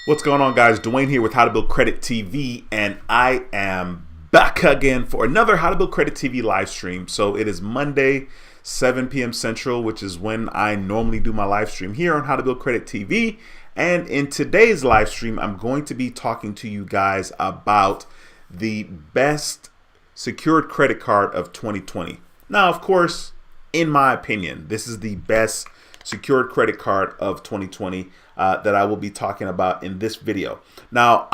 What's going on, guys? Dwayne here with How to Build Credit TV, and I am back again for another How to Build Credit TV live stream. So it is Monday, 7 p.m. Central, which is when I normally do my live stream here on How to Build Credit TV. And in today's live stream, I'm going to be talking to you guys about the best secured credit card of 2020. Now, of course, in my opinion, this is the best secured credit card of 2020 that I will be talking about in this video. Now,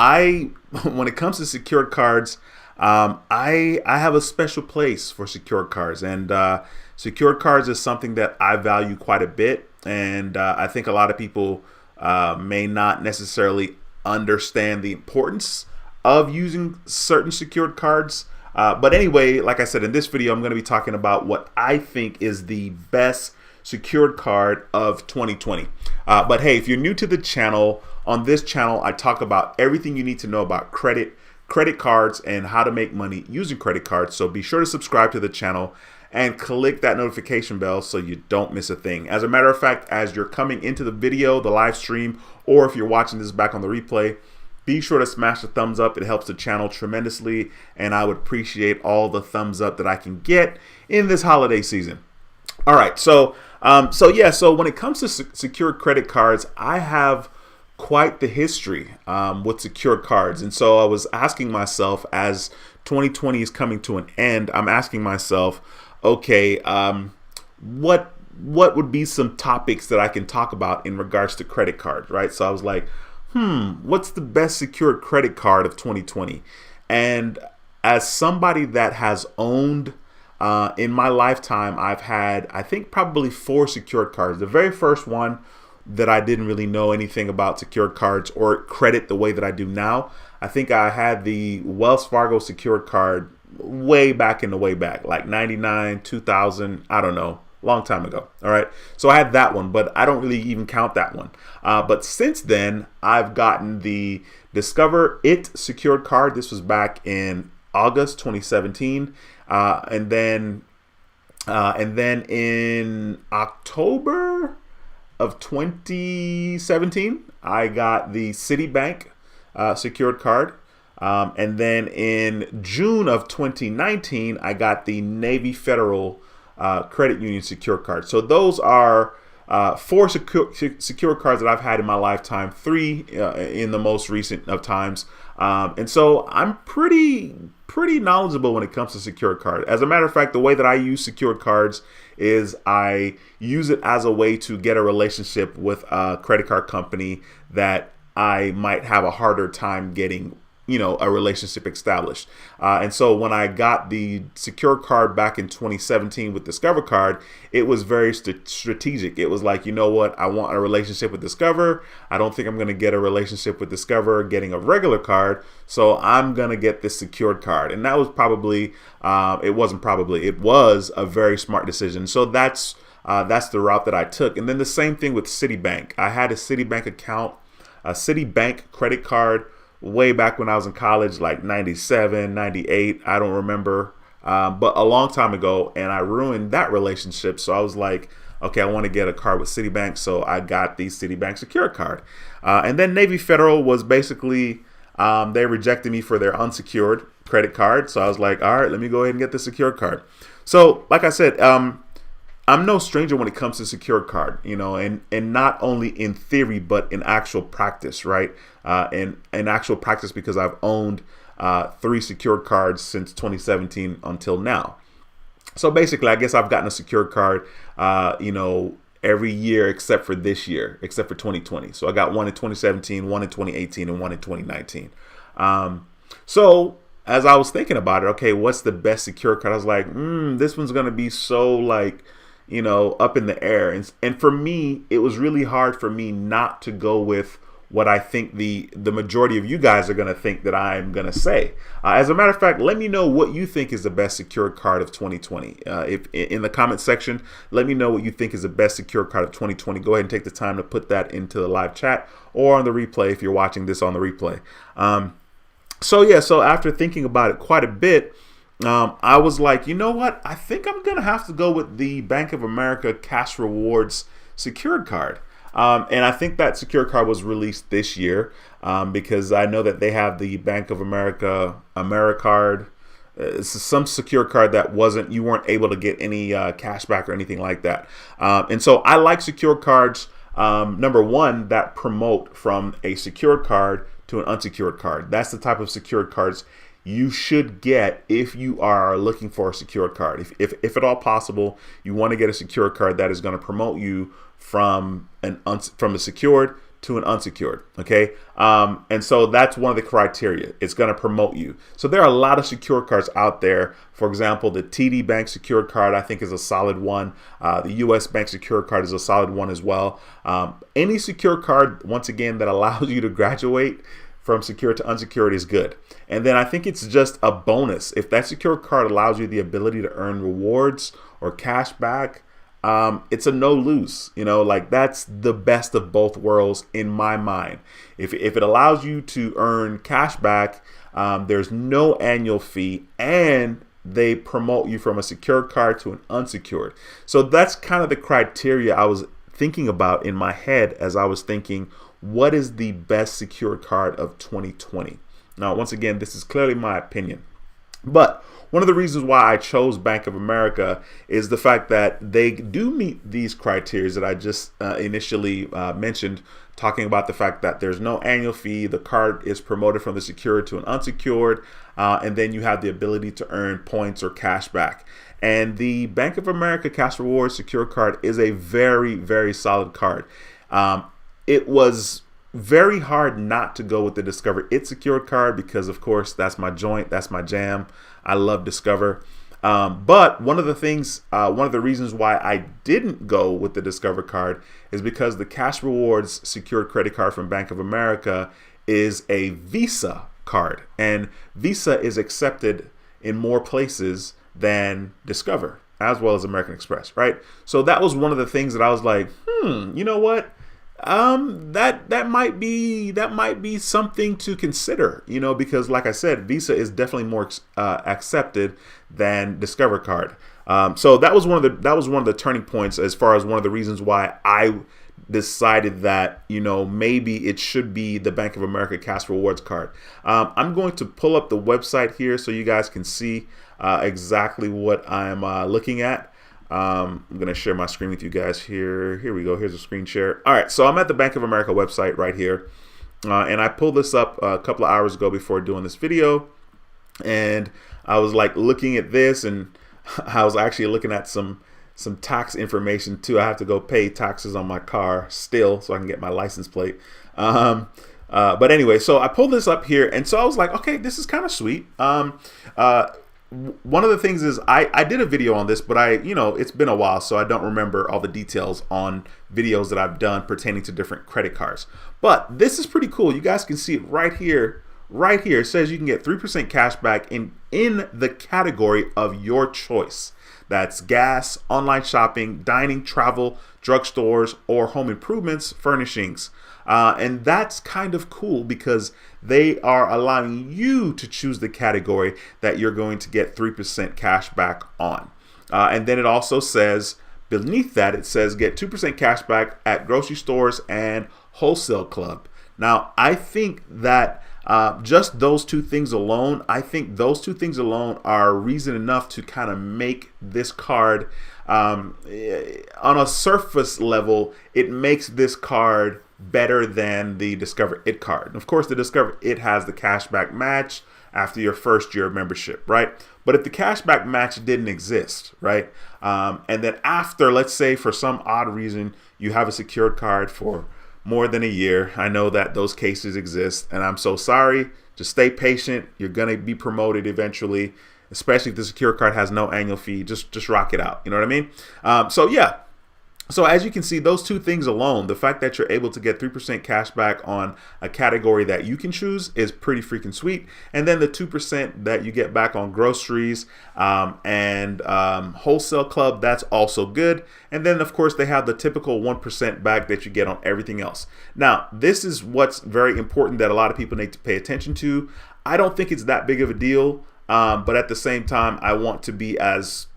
when it comes to secured cards, I have a special place for secured cards, and secured cards is something that I value quite a bit, and I think a lot of people may not necessarily understand the importance of using certain secured cards. But anyway, like I said, in this video, I'm going to be talking about what I think is the best secured card of 2020. But hey, if you're new to the channel, on this channel, I talk about everything you need to know about credit cards, and how to make money using credit cards. So be sure to subscribe to the channel and click that notification bell so you don't miss a thing. As a matter of fact, as you're coming into the video, the live stream, or if you're watching this back on the replay, be sure to smash the thumbs up. It helps the channel tremendously, and I would appreciate all the thumbs up that I can get in this holiday season. All right, so when it comes to secured credit cards, I have quite the history with secured cards. And so I was asking myself, as 2020 is coming to an end, I'm asking myself, okay, what would be some topics that I can talk about in regards to credit cards, right? So I was like, what's the best secured credit card of 2020? And as somebody that has owned in my lifetime, I've had, I think, probably 4 secured cards. The very first one that I didn't really know anything about secured cards or credit the way that I do now, I think I had the Wells Fargo secured card way back, like 99, 2000, I don't know, long time ago. All right. So I had that one, but I don't really even count that one. But since then, I've gotten the Discover It secured card. This was back in August 2017. And then in October of 2017, I got the Citibank secured card. And then in June of 2019, I got the Navy Federal Credit Union secured card. So those are 4 secure cards that I've had in my lifetime, 3 in the most recent of times. And so I'm pretty knowledgeable when it comes to secured card. As a matter of fact, the way that I use secured cards is I use it as a way to get a relationship with a credit card company that I might have a harder time getting, a relationship established. And so when I got the secure card back in 2017 with Discover card, it was very strategic. It was like, you know what? I want a relationship with Discover. I don't think I'm going to get a relationship with Discover getting a regular card. So I'm going to get this secured card. And that was it was a very smart decision. So that's the route that I took. And then the same thing with Citibank. I had a Citibank account, a Citibank credit card, way back when I was in college, like 97, 98, I don't remember, but a long time ago, and I ruined that relationship. So I was like, okay, I want to get a card with Citibank, so I got the Citibank secured card. And then Navy Federal was basically, they rejected me for their unsecured credit card. So I was like, all right, let me go ahead and get the secured card. So like I said, I'm no stranger when it comes to secured card, and not only in theory, but in actual practice, right? In actual practice, because I've owned 3 secured cards since 2017 until now. So basically, I guess I've gotten a secured card, every year except for this year, except for 2020. So I got one in 2017, one in 2018, and one in 2019. So as I was thinking about it, okay, what's the best secured card? I was like, this one's going to be so like, up in the air. And for me, it was really hard for me not to go with what I think the majority of you guys are going to think that I'm going to say. As a matter of fact, let me know what you think is the best secured card of 2020. If in the comment section, let me know what you think is the best secured card of 2020. Go ahead and take the time to put that into the live chat or on the replay if you're watching this on the replay. So after thinking about it quite a bit, I was like, you know what? I think I'm going to have to go with the Bank of America Cash Rewards secured card. And I think that secure card was released this year because I know that they have the Bank of America AmeriCard. It's some secure card that you weren't able to get any cash back or anything like that. And so I like secure cards, number one, that promote from a secured card to an unsecured card. That's the type of secured cards you should get if you are looking for a secured card. If at all possible, you want to get a secured card that is going to promote you from a secured to an unsecured. Okay. And so that's one of the criteria. It's going to promote you. So there are a lot of secured cards out there. For example, the TD Bank secured card, I think, is a solid one. The US Bank secured card is a solid one as well. Any secured card, once again, that allows you to graduate from secured to unsecured is good. And then I think it's just a bonus. If that secured card allows you the ability to earn rewards or cash back, it's a no lose, like that's the best of both worlds in my mind. If it allows you to earn cash back, there's no annual fee, and they promote you from a secured card to an unsecured. So that's kind of the criteria I was thinking about in my head as I was thinking, what is the best secured card of 2020? Now, once again, this is clearly my opinion, but one of the reasons why I chose Bank of America is the fact that they do meet these criteria that I just initially mentioned, talking about the fact that there's no annual fee, the card is promoted from the secured to an unsecured, and then you have the ability to earn points or cash back. And the Bank of America Cash Rewards Secure Card is a very, very solid card. It was very hard not to go with the Discover It Secured Card because, of course, that's my joint, that's my jam. I love Discover. But one of the reasons why I didn't go with the Discover card is because the Cash Rewards Secured Credit Card from Bank of America is a Visa card, and Visa is accepted in more places than Discover, as well as American Express, right? So that was one of the things that I was like, you know what? That might be something to consider, because like I said, Visa is definitely more accepted than Discover card. So that was one of the turning points as far as one of the reasons why I decided that, maybe it should be the Bank of America Cash Rewards card. I'm going to pull up the website here so you guys can see exactly what I'm looking at. I'm going to share my screen with you guys here. Here we go. Here's a screen share. All right. So I'm at the Bank of America website right here. And I pulled this up a couple of hours ago before doing this video. And I was like looking at this, and I was actually looking at some tax information too. I have to go pay taxes on my car still so I can get my license plate. But anyway, so I pulled this up here. And so I was like, okay, this is kind of sweet. One of the things is I did a video on this, but it's been a while, so I don't remember all the details on videos that I've done pertaining to different credit cards. But this is pretty cool. You guys can see it right here. Right here, it says you can get 3% cash back in the category of your choice. That's gas, online shopping, dining, travel, drugstores, or home improvements, furnishings. And that's kind of cool because they are allowing you to choose the category that you're going to get 3% cash back on. And then it also says, beneath that, it says get 2% cash back at grocery stores and wholesale club. Now, I think that just those two things alone, are reason enough to kind of make this card, on a surface level, it makes this card better than the Discover It card. And of course, the Discover It has the cashback match after your first year of membership, right? But if the cashback match didn't exist, right? And then after, let's say for some odd reason, you have a secured card for more than a year. I know that those cases exist, and I'm so sorry. Just stay patient. You're going to be promoted eventually, especially if the secure card has no annual fee. Just rock it out. You know what I mean? So yeah. So as you can see, those two things alone, the fact that you're able to get 3% cash back on a category that you can choose is pretty freaking sweet. And then the 2% that you get back on groceries and wholesale club, that's also good. And then, of course, they have the typical 1% back that you get on everything else. Now, this is what's very important that a lot of people need to pay attention to. I don't think it's that big of a deal, but at the same time, I want to be as,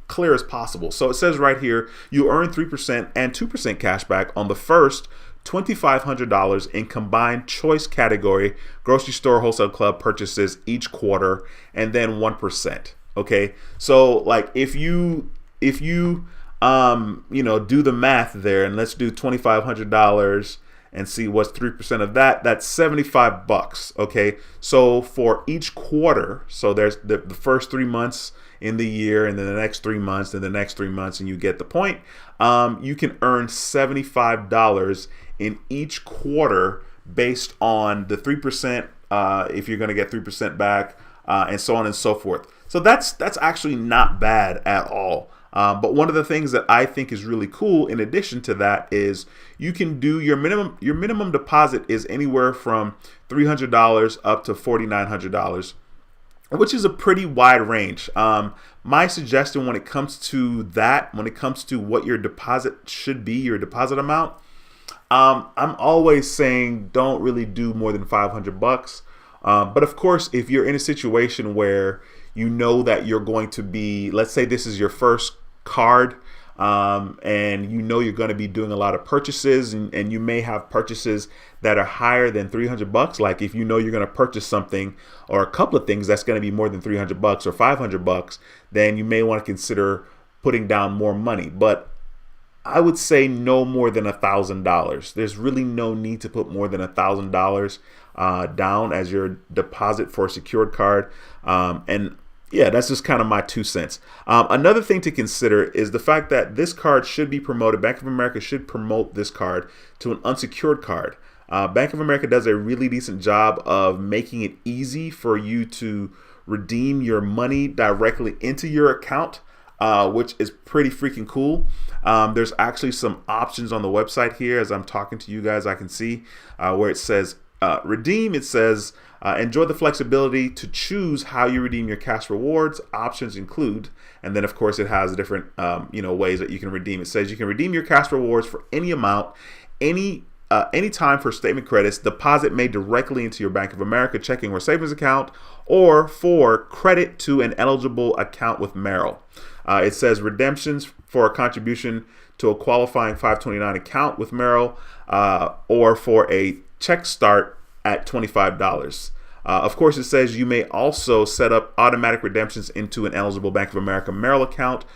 clear as possible. So it says right here, you earn 3% and 2% cash back on the first $2,500 in combined choice category grocery store wholesale club purchases each quarter, and then 1%. Okay, so like if you do the math there, and let's do $2,500 and see what's 3% of that. That's $75. Okay, so for each quarter, so there's the first 3 months in the year, and then the next 3 months, and the next 3 months, and you get the point. You can earn $75 in each quarter based on the 3%, if you're going to get 3% back, and so on and so forth. So that's actually not bad at all. But one of the things that I think is really cool in addition to that is you can do your minimum deposit is anywhere from $300 up to $4,900, which is a pretty wide range. My suggestion when it comes to that, when it comes to what your deposit should be, your deposit amount, I'm always saying don't really do more than $500. But of course, if you're in a situation where you know that you're going to be, let's say this is your first card, and you know you're going to be doing a lot of purchases, and you may have purchases that are higher than $300. Like if you know you're going to purchase something or a couple of things that's going to be more than $300 or $500, then you may want to consider putting down more money. But I would say no more than $1,000. There's really no need to put more than $1,000 down as your deposit for a secured card. And yeah, that's just kind of my 2 cents. Another thing to consider is the fact that this card should be promoted. Bank of America should promote this card to an unsecured card. Bank of America does a really decent job of making it easy for you to redeem your money directly into your account, which is pretty freaking cool. There's actually some options on the website here. As I'm talking to you guys, I can see where it says redeem. It says enjoy the flexibility to choose how you redeem your cash rewards. Options include, and then of course it has different ways that you can redeem. It says you can redeem your cash rewards for any amount, any time for statement credits, deposit made directly into your Bank of America checking or savings account, or for credit to an eligible account with Merrill. It says redemptions for a contribution to a qualifying 529 account with Merrill, or for a check start at $25. Of course, it says you may also set up automatic redemptions into an eligible Bank of America Merrill account.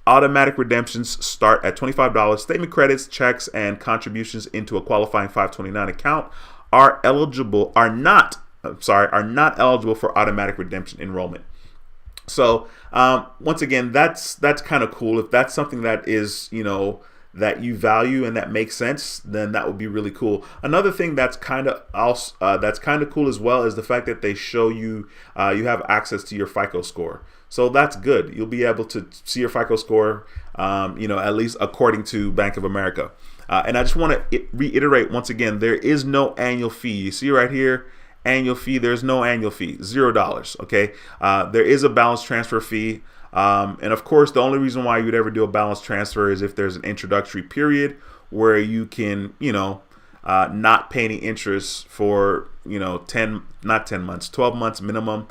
Automatic redemptions start at $25. Statement credits, checks, and contributions into a qualifying 529 account are not eligible for automatic redemption enrollment. So once again, that's kind of cool. If that's something that is, that you value and that makes sense, then that would be really cool. Another thing that's kind of cool as well is the fact that they show you you have access to your FICO score. So that's good. You'll be able to see your FICO score, at least according to Bank of America. And I just want to reiterate once again, there is no annual fee. You see right here, annual fee. There's no annual fee, $0. Okay. There is a balance transfer fee. And of course, the only reason why you'd ever do a balance transfer is if there's an introductory period where you can, not pay any interest for, 12 months minimum,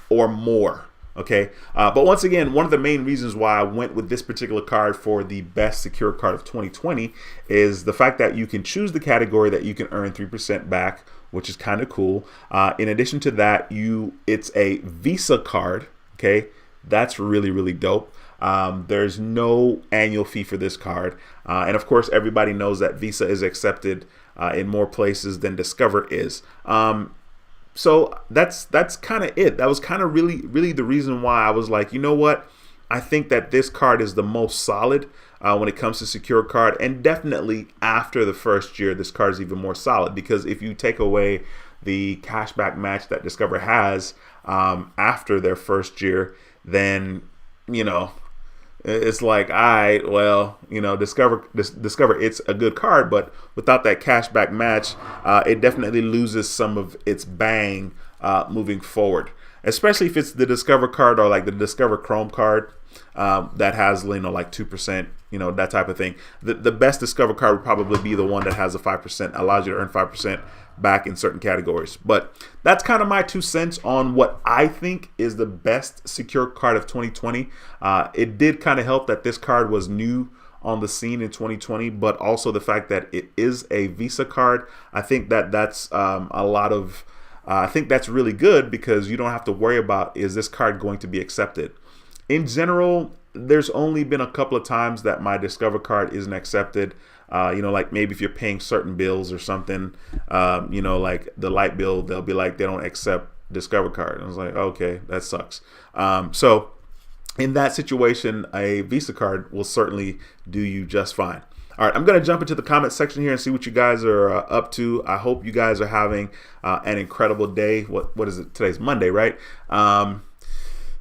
or more. Okay. But once again, one of the main reasons why I went with this particular card for the best secure card of 2020 is the fact that you can choose the category that you can earn 3% back, which is kind of cool. In addition to that, it's a Visa card. Okay. That's really, really dope. There's no annual fee for this card. And of course, everybody knows that Visa is accepted in more places than Discover is. So that's kind of it. That was kind of really the reason why I was like, you know what? I think that this card is the most solid when it comes to secure card. And definitely after the first year, this card is even more solid, because if you take away the cashback match that Discover has after their first year, then it's like, all right, well, Discover, it's a good card, but without that cashback match, it definitely loses some of its bang moving forward. especially if it's the Discover card or like the Discover Chrome card that has, like 2%, that type of thing. The best Discover card would probably be the one that has a 5%, allows you to earn 5% back in certain categories. But that's kind of my 2 cents on what I think is the best secure card of 2020. It did kind of help that this card was new on the scene in 2020, but also the fact that it is a Visa card. I think that's I think that's really good, because you don't have to worry about, is this card going to be accepted? In general, there's only been a couple of times that my Discover card isn't accepted. Like maybe if you're paying certain bills or something, like the light bill, they'll be like, they don't accept Discover card. And I was like, okay, that sucks. So in that situation, a Visa card will certainly do you just fine. All right, I'm going to jump into the comment section here and see what you guys are up to. I hope you guys are having an incredible day. What is it? Today's Monday, right?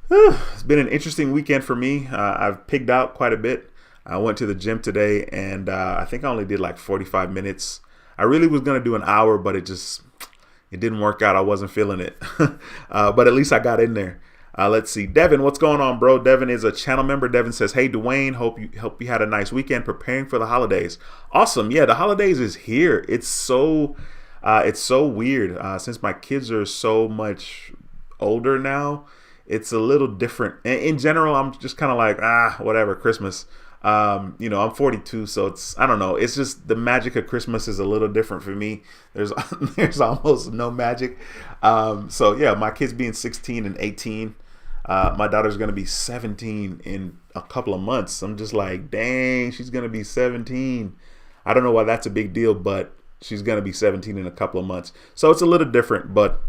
It's been an interesting weekend for me. I've pigged out quite a bit. I went to the gym today, and I think I only did like 45 minutes. I really was going to do an hour, but it didn't work out. I wasn't feeling it. But at least I got in there. Let's see. Devin, what's going on, bro? Devin is a channel member. Devin says, hey, Dwayne, hope you had a nice weekend preparing for the holidays. Awesome. Yeah, the holidays is here. It's so weird. Since my kids are so much older now, it's a little different. In general, I'm just kind of like, whatever, Christmas. I'm 42, so I don't know. It's just the magic of Christmas is a little different for me. There's almost no magic. So yeah, my kids being 16 and 18, my daughter's going to be 17 in a couple of months. I'm just like, dang, she's going to be 17. I don't know why that's a big deal, but she's going to be 17 in a couple of months. So it's a little different, but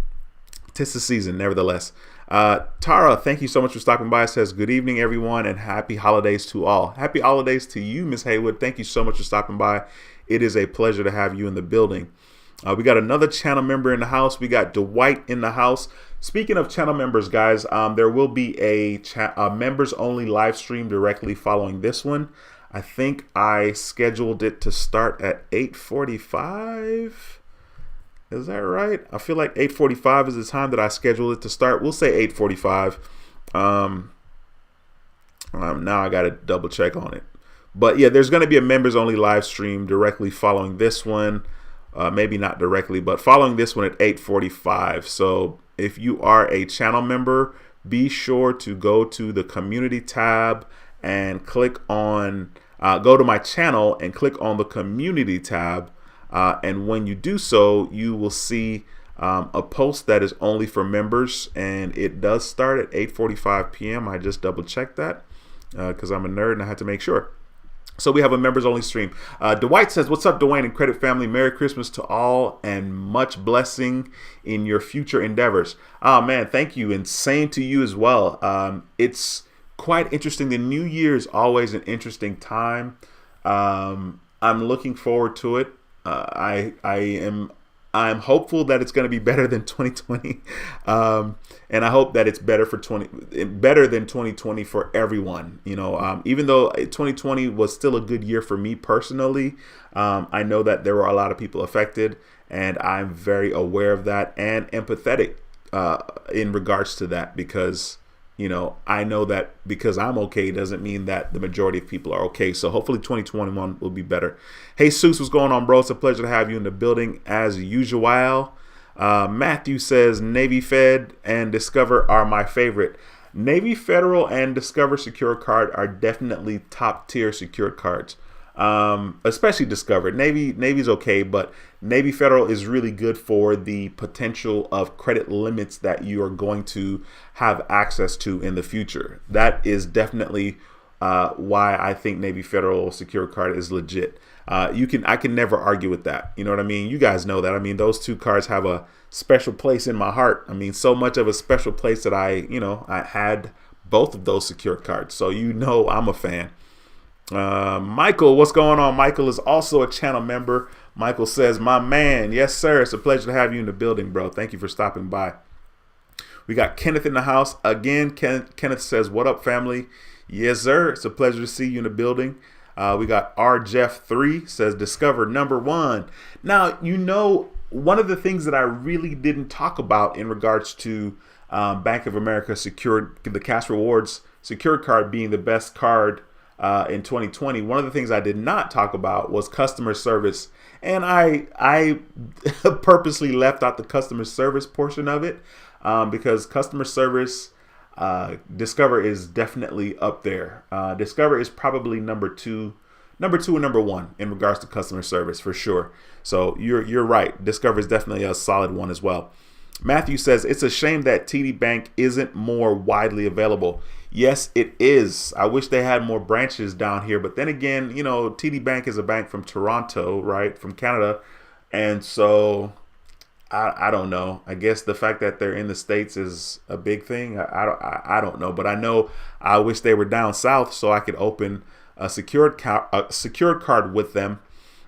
'tis the season nevertheless. Tara, thank you so much for stopping by. Says, good evening, everyone, and happy holidays to all. Happy holidays to you, Miss Haywood. Thank you so much for stopping by. It is a pleasure to have you in the building. We got another channel member in the house. We got Dwight in the house. Speaking of channel members, guys, there will be a members only live stream directly following this one. I think I scheduled it to start at 8:45. Is that right? I feel like 8:45 is the time that I scheduled it to start. We'll say 8:45. Now I got to double check on it. But yeah, there's going to be a members only live stream directly following this one. Maybe not directly, but following this one at 8:45. So if you are a channel member, be sure to go to the community tab and click on, go to my channel and click on the community tab. And when you do so, you will see a post that is only for members, and it does start at 8:45 p.m. I just double checked that because I'm a nerd and I had to make sure. So we have a members only stream. Dwight says, what's up, Dwayne and Credit family? Merry Christmas to all and much blessing in your future endeavors. Oh man, thank you, and same to you as well. It's quite interesting. The new year is always an interesting time. I'm looking forward to it. I am hopeful that it's going to be better than 2020, and I hope that it's better than 2020 for everyone. Even though 2020 was still a good year for me personally, I know that there were a lot of people affected, and I'm very aware of that and empathetic in regards to that, because I know that because I'm okay doesn't mean that the majority of people are okay. So hopefully 2021 will be better. Hey, Seuss, what's going on, bro? It's a pleasure to have you in the building as usual. Matthew says, Navy Fed and Discover are my favorite. Navy Federal and Discover Secure Card are definitely top tier secured cards. Especially Discover. Navy's okay, but Navy Federal is really good for the potential of credit limits that you are going to have access to in the future. That is definitely why I think Navy Federal Secure Card is legit. I can never argue with that. You know what I mean? You guys know that. I mean, those two cards have a special place in my heart. I mean, so much of a special place that I had both of those secured cards. So I'm a fan. Michael, what's going on? Michael is also a channel member. Michael says, my man, yes sir, it's a pleasure to have you in the building, bro. Thank you for stopping by. We got Kenneth in the house again. Kenneth says, what up, family? Yes sir, it's a pleasure to see you in the building. We got R Jeff 3 says, Discover #1. Now, one of the things that I really didn't talk about in regards to Bank of America secured the cash rewards secured card being the best card in 2020. One of the things I did not talk about was customer service, and I purposely left out the customer service portion of it because customer service, Discover is definitely up there. Discover is probably number two and number one in regards to customer service for sure. So you're right. Discover is definitely a solid one as well. Matthew says, it's a shame that TD Bank isn't more widely available. Yes, it is. I wish they had more branches down here. But then again, you know, TD Bank is a bank from Toronto, right? From Canada. And so I don't know. I guess the fact that they're in the States is a big thing. I don't know. But I know I wish they were down south so I could open a secured card with them.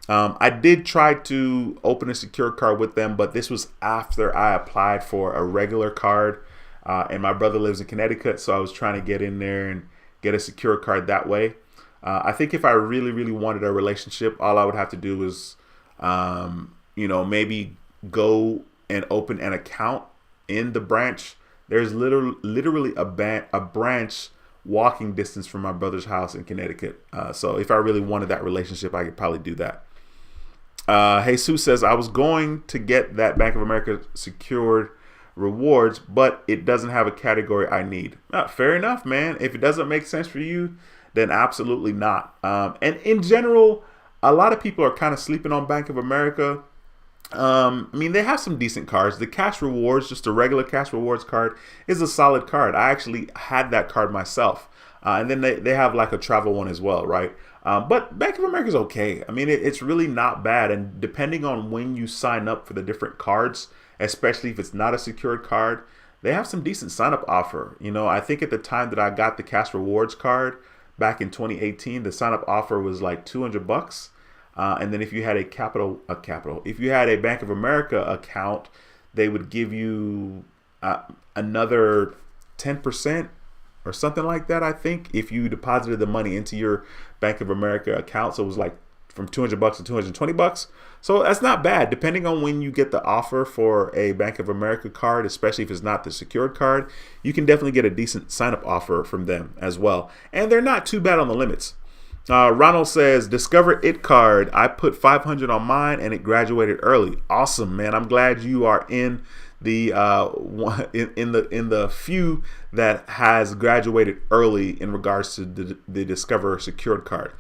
I did try to open a secured card with them, but this was after I applied for a regular card. And my brother lives in Connecticut, so I was trying to get in there and get a secure card that way. I think if I really, really wanted a relationship, all I would have to do was, maybe go and open an account in the branch. There's literally a branch walking distance from my brother's house in Connecticut. So if I really wanted that relationship, I could probably do that. Jesus says, I was going to get that Bank of America secured rewards, but it doesn't have a category I need. Fair enough, man. If it doesn't make sense for you, then absolutely not. And in general, a lot of people are kind of sleeping on Bank of America. They have some decent cards. The cash rewards, just a regular cash rewards card, is a solid card. I actually had that card myself. And then they have like a travel one as well, right? But Bank of America is okay. It's really not bad. And depending on when you sign up for the different cards, especially if it's not a secured card, they have some decent sign-up offer. I think at the time that I got the cash rewards card back in 2018, the sign-up offer was like $200. And then if you had if you had a Bank of America account, they would give you another 10% or something like that, I think, if you deposited the money into your Bank of America account. So it was like from $200 to $220. So that's not bad. Depending on when you get the offer for a Bank of America card, especially if it's not the secured card, you can definitely get a decent sign-up offer from them as well. And they're not too bad on the limits. Ronald says, Discover It card. I put 500 on mine and it graduated early. Awesome, man. I'm glad you are in the in the few that has graduated early in regards to the Discover secured card.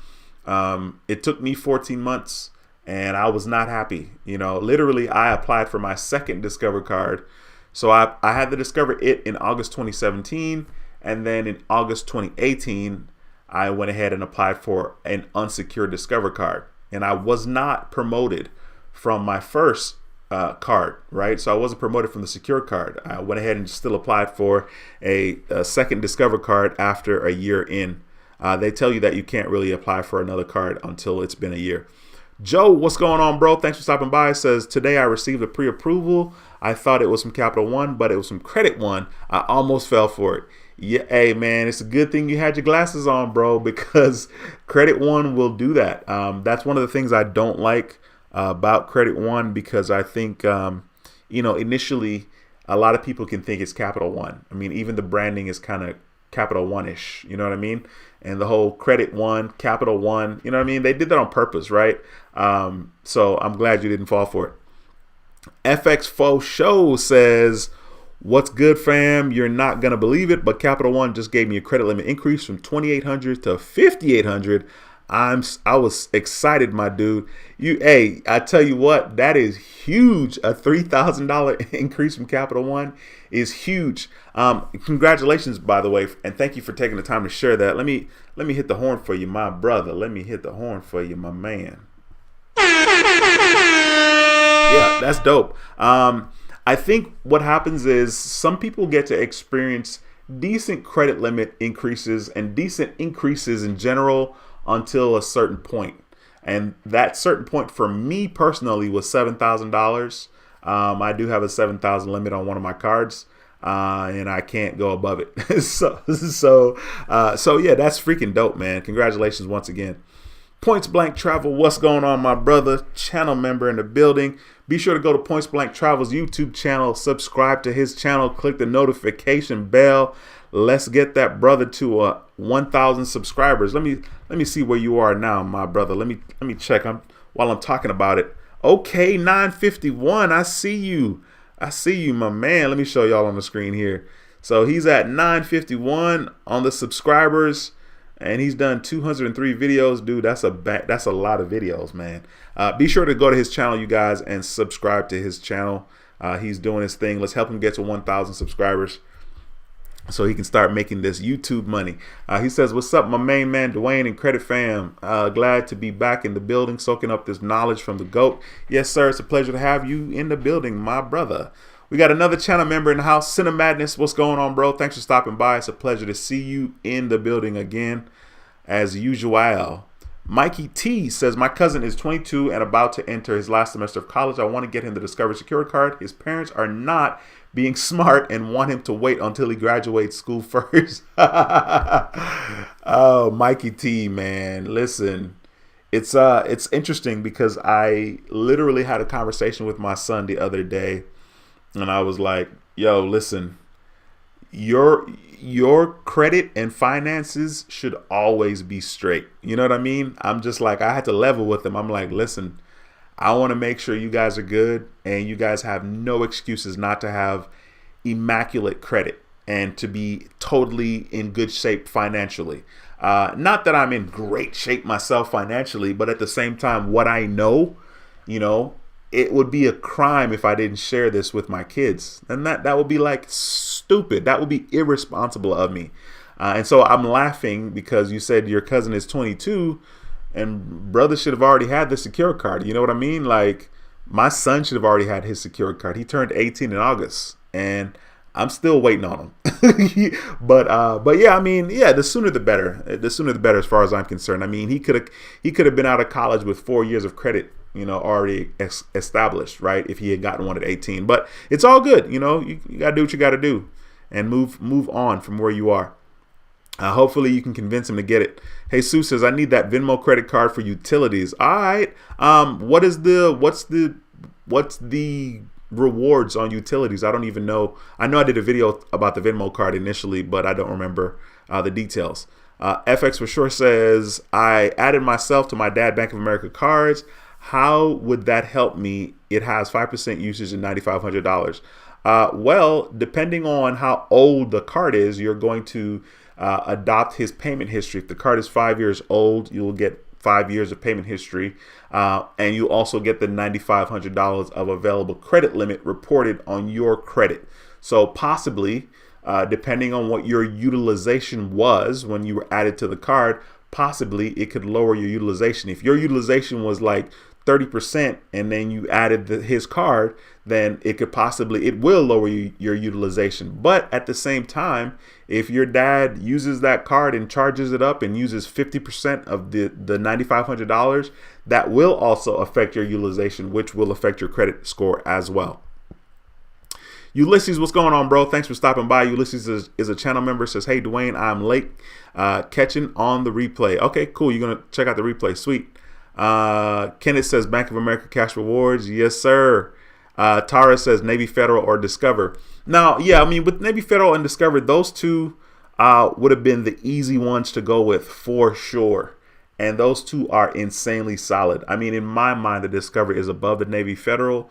It took me 14 months and I was not happy. Literally I applied for my second Discover card. So I had the Discover It in August 2017, and then in August 2018 I went ahead and applied for an unsecured Discover card, and I was not promoted from my first card, right? So I wasn't promoted from the secure card. I went ahead and still applied for a second Discover card after a year in. They tell you that you can't really apply for another card until it's been a year. Joe, what's going on, bro? Thanks for stopping by. Says, today I received a pre-approval. I thought it was from Capital One, but it was from Credit One. I almost fell for it. Yeah, hey, man, it's a good thing you had your glasses on, bro, because Credit One will do that. That's one of the things I don't like about Credit One, because I think, initially a lot of people can think it's Capital One. Even the branding is kind of Capital One-ish, you know what I mean? And the whole Credit One, Capital One, you know what I mean? They did that on purpose, right? So I'm glad you didn't fall for it. FX Faux Show says, what's good, fam? You're not going to believe it, but Capital One just gave me a credit limit increase from $2,800 to $5,800. I was excited, my dude. I tell you what, that is huge. A $3,000 increase from Capital One is huge. Congratulations, by the way, and thank you for taking the time to share that. Let me hit the horn for you, my brother. Let me hit the horn for you, my man. Yeah, that's dope. I think what happens is some people get to experience decent credit limit increases and decent increases in general until a certain point. And that certain point for me personally was $7,000. I do have a $7,000 limit on one of my cards, and I can't go above it. So yeah, that's freaking dope, man. Congratulations once again. Points Blank Travel, what's going on, my brother? Channel member in the building. Be sure to go to Points Blank Travel's YouTube channel, subscribe to his channel, click the notification bell. Let's get that brother to 1,000 subscribers. Let me see where you are now, my brother. Let me check. While I'm talking about it. Okay, 951. I see you. I see you, my man. Let me show y'all on the screen here. So he's at 951 on the subscribers, and he's done 203 videos. Dude, that's a lot of videos, man. Be sure to go to his channel, you guys, and subscribe to his channel. He's doing his thing. Let's help him get to 1,000 subscribers so he can start making this YouTube money. He says, what's up, my main man, Dwayne and Credit Fam? Glad to be back in the building, soaking up this knowledge from the GOAT. Yes, sir. It's a pleasure to have you in the building, my brother. We got another channel member in the house, Cinema Madness. What's going on, bro? Thanks for stopping by. It's a pleasure to see you in the building again, as usual. Mikey T says, my cousin is 22 and about to enter his last semester of college. I want to get him the Discover Secure card. His parents are not being smart and want him to wait until he graduates school first. Oh, Mikey T, man. Listen, it's interesting because I literally had a conversation with my son the other day, and I was like, yo, listen, your credit and finances should always be straight. You know what I mean? I'm just like, I had to level with him. I'm like, listen, I want to make sure you guys are good and you guys have no excuses not to have immaculate credit and to be totally in good shape financially. Not that I'm in great shape myself financially, but at the same time, what I know, you know, it would be a crime if I didn't share this with my kids. And that would be like stupid. That would be irresponsible of me. And so I'm laughing because you said your cousin is 22 and brother should have already had the secure card. You know what I mean? Like, my son should have already had his secure card. He turned 18 in August and I'm still waiting on him. But yeah, I mean, yeah, the sooner the better. The sooner the better as far as I'm concerned. I mean, he could have been out of college with 4 years of credit, you know, already established, right? If he had gotten one at 18. But it's all good. You know, you got to do what you got to do and move on from where you are. Hopefully you can convince him to get it. Hey, Sue says, I need that Venmo credit card for utilities. All right. What's the rewards on utilities? I don't even know. I know I did a video about the Venmo card initially, but I don't remember the details. FX for sure says, I added myself to my dad Bank of America cards. How would that help me? It has 5% usage and $9,500. Well, depending on how old the card is, you're going to adopt his payment history. If the card is 5 years old, you'll get 5 years of payment history, and you also get the $9,500 of available credit limit reported on your credit. So possibly, depending on what your utilization was when you were added to the card, possibly it could lower your utilization. If your utilization was like 30% and then you added his card, then it will lower your utilization. But at the same time, if your dad uses that card and charges it up and uses 50% of the $9,500, that will also affect your utilization, which will affect your credit score as well. Ulysses, what's going on, bro? Thanks for stopping by. Ulysses is a channel member. Says, hey, Dwayne, I'm late catching on the replay. Okay, cool. You're going to check out the replay. Sweet. Kenneth says Bank of America cash rewards. Yes, sir. Tara says Navy Federal or Discover. Now, yeah, I mean, with Navy Federal and Discover, those two would have been the easy ones to go with for sure. And those two are insanely solid. I mean, in my mind, the Discover is above the Navy Federal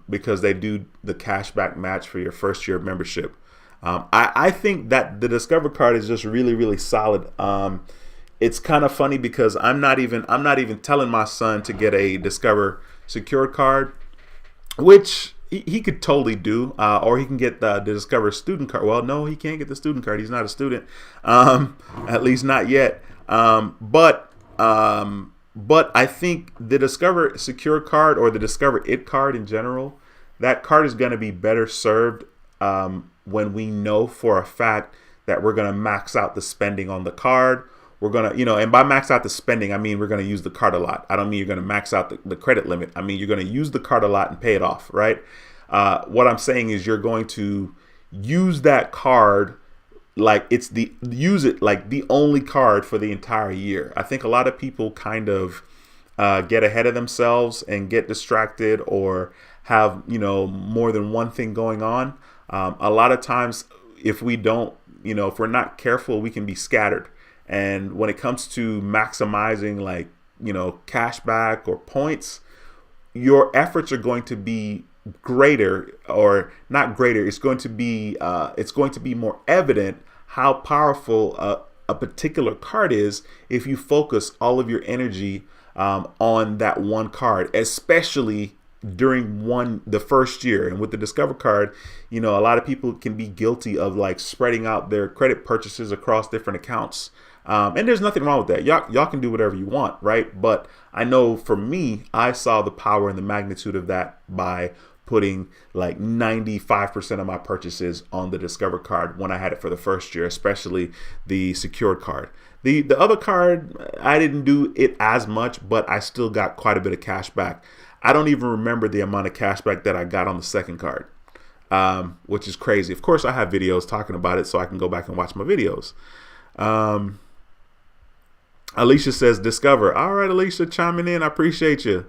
because they do the cashback match for your first year membership. I think that the Discover card is just really, really solid. It's kind of funny because I'm not even telling my son to get a Discover Secure card, which he could totally do, or he can get the Discover student card. Well, no, he can't get the student card. He's not a student, at least not yet. But I think the Discover Secure card or the Discover It card in general, that card is going to be better served when we know for a fact that we're going to max out the spending on the card. We're going to, and by max out the spending, I mean we're going to use the card a lot. I don't mean you're going to max out the credit limit. I mean you're going to use the card a lot and pay it off, right? What I'm saying is you're going to use that card like use it like the only card for the entire year. I think a lot of people kind of get ahead of themselves and get distracted or have, more than one thing going on. A lot of times if we don't, if we're not careful, we can be scattered. And when it comes to maximizing like, cashback or points, your efforts are going to be greater, or not greater. It's going to be more evident how powerful a particular card is if you focus all of your energy on that one card, especially during the first year. And with the Discover card, a lot of people can be guilty of like spreading out their credit purchases across different accounts. And there's nothing wrong with that. Y'all can do whatever you want, right? But I know for me, I saw the power and the magnitude of that by putting like 95% of my purchases on the Discover card when I had it for the first year, especially the Secured card. The other card, I didn't do it as much, but I still got quite a bit of cash back. I don't even remember the amount of cash back that I got on the second card, which is crazy. Of course, I have videos talking about it, so I can go back and watch my videos. Alicia says Discover. All right, Alicia, chiming in. I appreciate you.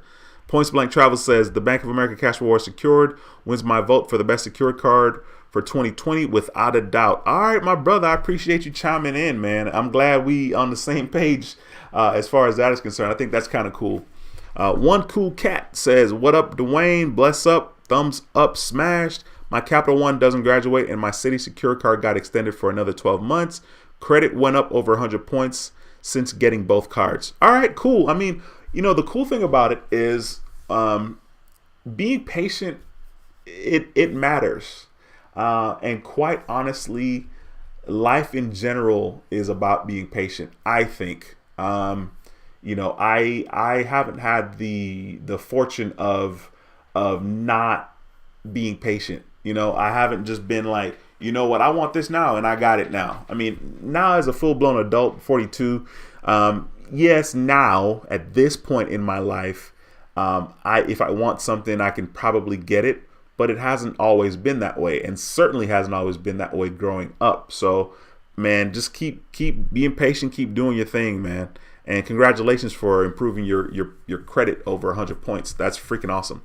Points Blank Travel says the Bank of America Cash Reward Secured wins my vote for the best secured card for 2020 without a doubt. All right, my brother, I appreciate you chiming in, man. I'm glad we on the same page as far as that is concerned. I think that's kind of cool. One Cool Cat says, what up, Dwayne? Bless up. Thumbs up smashed. My Capital One doesn't graduate and my City Secure card got extended for another 12 months. Credit went up over 100 points since getting both cards. All right, cool. I mean, the cool thing about it is being patient, it matters. And quite honestly, life in general is about being patient, I think. I haven't had the fortune of not being patient. I haven't just been like, what, I want this now and I got it now. I mean, now as a full-blown adult, 42, yes, now at this point in my life, if I want something, I can probably get it, but it hasn't always been that way, and certainly hasn't always been that way growing up. So, man, just keep being patient, keep doing your thing, man. And congratulations for improving your credit over 100 points. That's freaking awesome.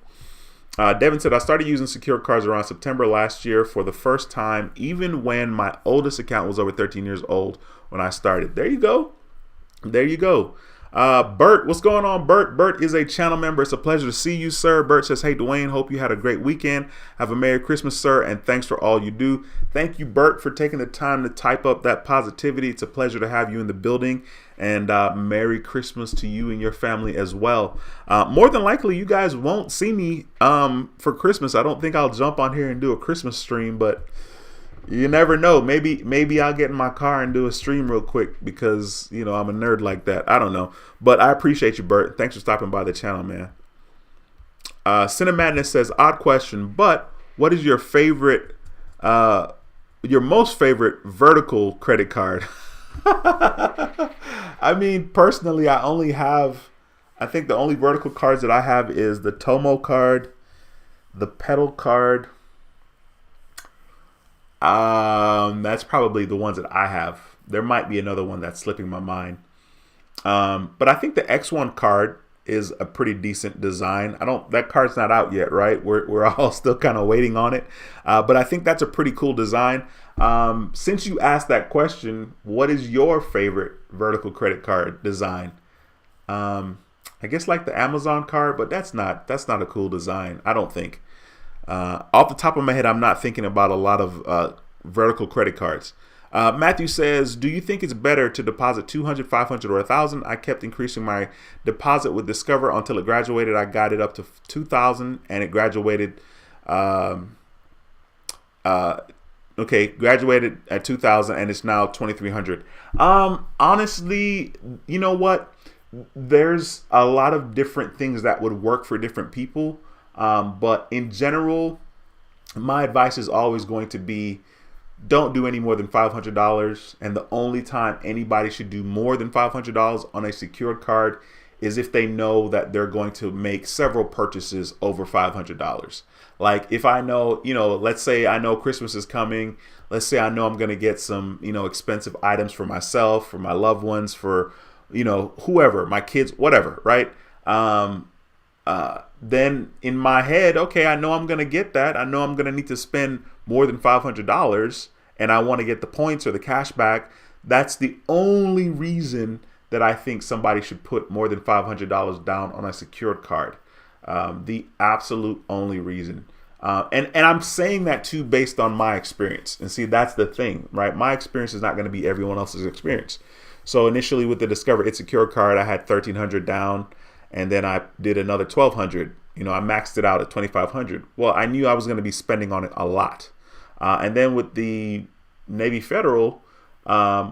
Devin said, I started using secure cards around September last year for the first time, even when my oldest account was over 13 years old when I started. There you go. There you go. Bert, what's going on, Bert? Bert is a channel member. It's a pleasure to see you, sir. Bert says, hey, Dwayne, hope you had a great weekend. Have a Merry Christmas, sir, and thanks for all you do. Thank you, Bert, for taking the time to type up that positivity. It's a pleasure to have you in the building, and Merry Christmas to you and your family as well. More than likely, you guys won't see me for Christmas. I don't think I'll jump on here and do a Christmas stream, but you never know. Maybe I'll get in my car and do a stream real quick because, I'm a nerd like that. I don't know. But I appreciate you, Bert. Thanks for stopping by the channel, man. Cinemadness says, odd question, but what is your favorite, your most favorite vertical credit card? I mean, personally, I think the only vertical cards that I have is the Tomo card, the Pedal card. That's probably the ones that I have. There might be another one that's slipping my mind. But I think the X1 card is a pretty decent design. That card's not out yet, right? We're all still kind of waiting on it. But I think that's a pretty cool design. Since you asked that question, what is your favorite vertical credit card design? I guess like the Amazon card, but that's not a cool design, I don't think. Off the top of my head, I'm not thinking about a lot of vertical credit cards. Matthew says, do you think it's better to deposit 200, 500, or 1,000? I kept increasing my deposit with Discover until it graduated. I got it up to 2,000 and it graduated. Graduated at 2,000 and it's now 2,300. Honestly, you know what? There's a lot of different things that would work for different people. But in general, my advice is always going to be, don't do any more than $500. And the only time anybody should do more than $500 on a secured card is if they know that they're going to make several purchases over $500. Like if I know, let's say I know Christmas is coming. Let's say I know I'm going to get some, expensive items for myself, for my loved ones, for, whoever, my kids, whatever, right? Then in my head, okay, I know I'm going to get that. I know I'm going to need to spend more than $500 and I want to get the points or the cash back. That's the only reason that I think somebody should put more than $500 down on a secured card. The absolute only reason. And I'm saying that too based on my experience. And see, that's the thing, right? My experience is not going to be everyone else's experience. So initially with the Discover It Secure card, I had $1,300 down, and then I did another $1,200. I maxed it out at $2,500. Well, I knew I was going to be spending on it a lot. And then with the Navy Federal, I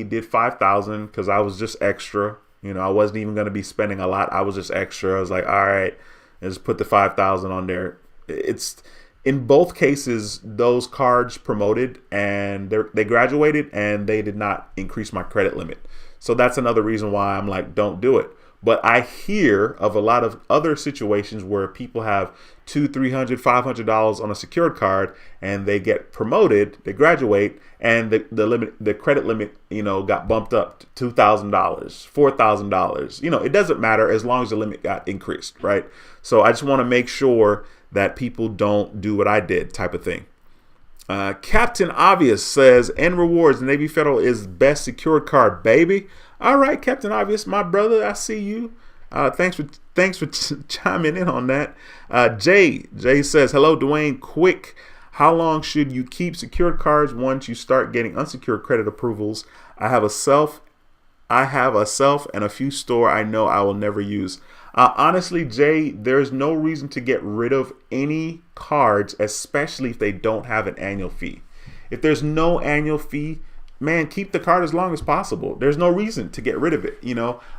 did 5,000 because I was just extra. I wasn't even going to be spending a lot. I was just extra. I was like, all right, let's put the 5,000 on there. It's in both cases, those cards promoted and they graduated and they did not increase my credit limit. So that's another reason why I'm like, don't do it. But I hear of a lot of other situations where people have $200, $300, $500 on a secured card and they get promoted, they graduate, and the credit limit, got bumped up to $2,000, $4,000. It doesn't matter as long as the limit got increased, right? So I just want to make sure that people don't do what I did, type of thing. Captain Obvious says, N Rewards, Navy Federal is best secured card, baby. All right, Captain Obvious, my brother, I see you. Thanks for chiming in on that. Jay says, hello, Dwayne. Quick, how long should you keep secured cards once you start getting unsecured credit approvals? I have a self and a few store I know I will never use. Honestly, Jay, there's no reason to get rid of any cards, especially if they don't have an annual fee. If there's no annual fee, man, keep the card as long as possible. There's no reason to get rid of it,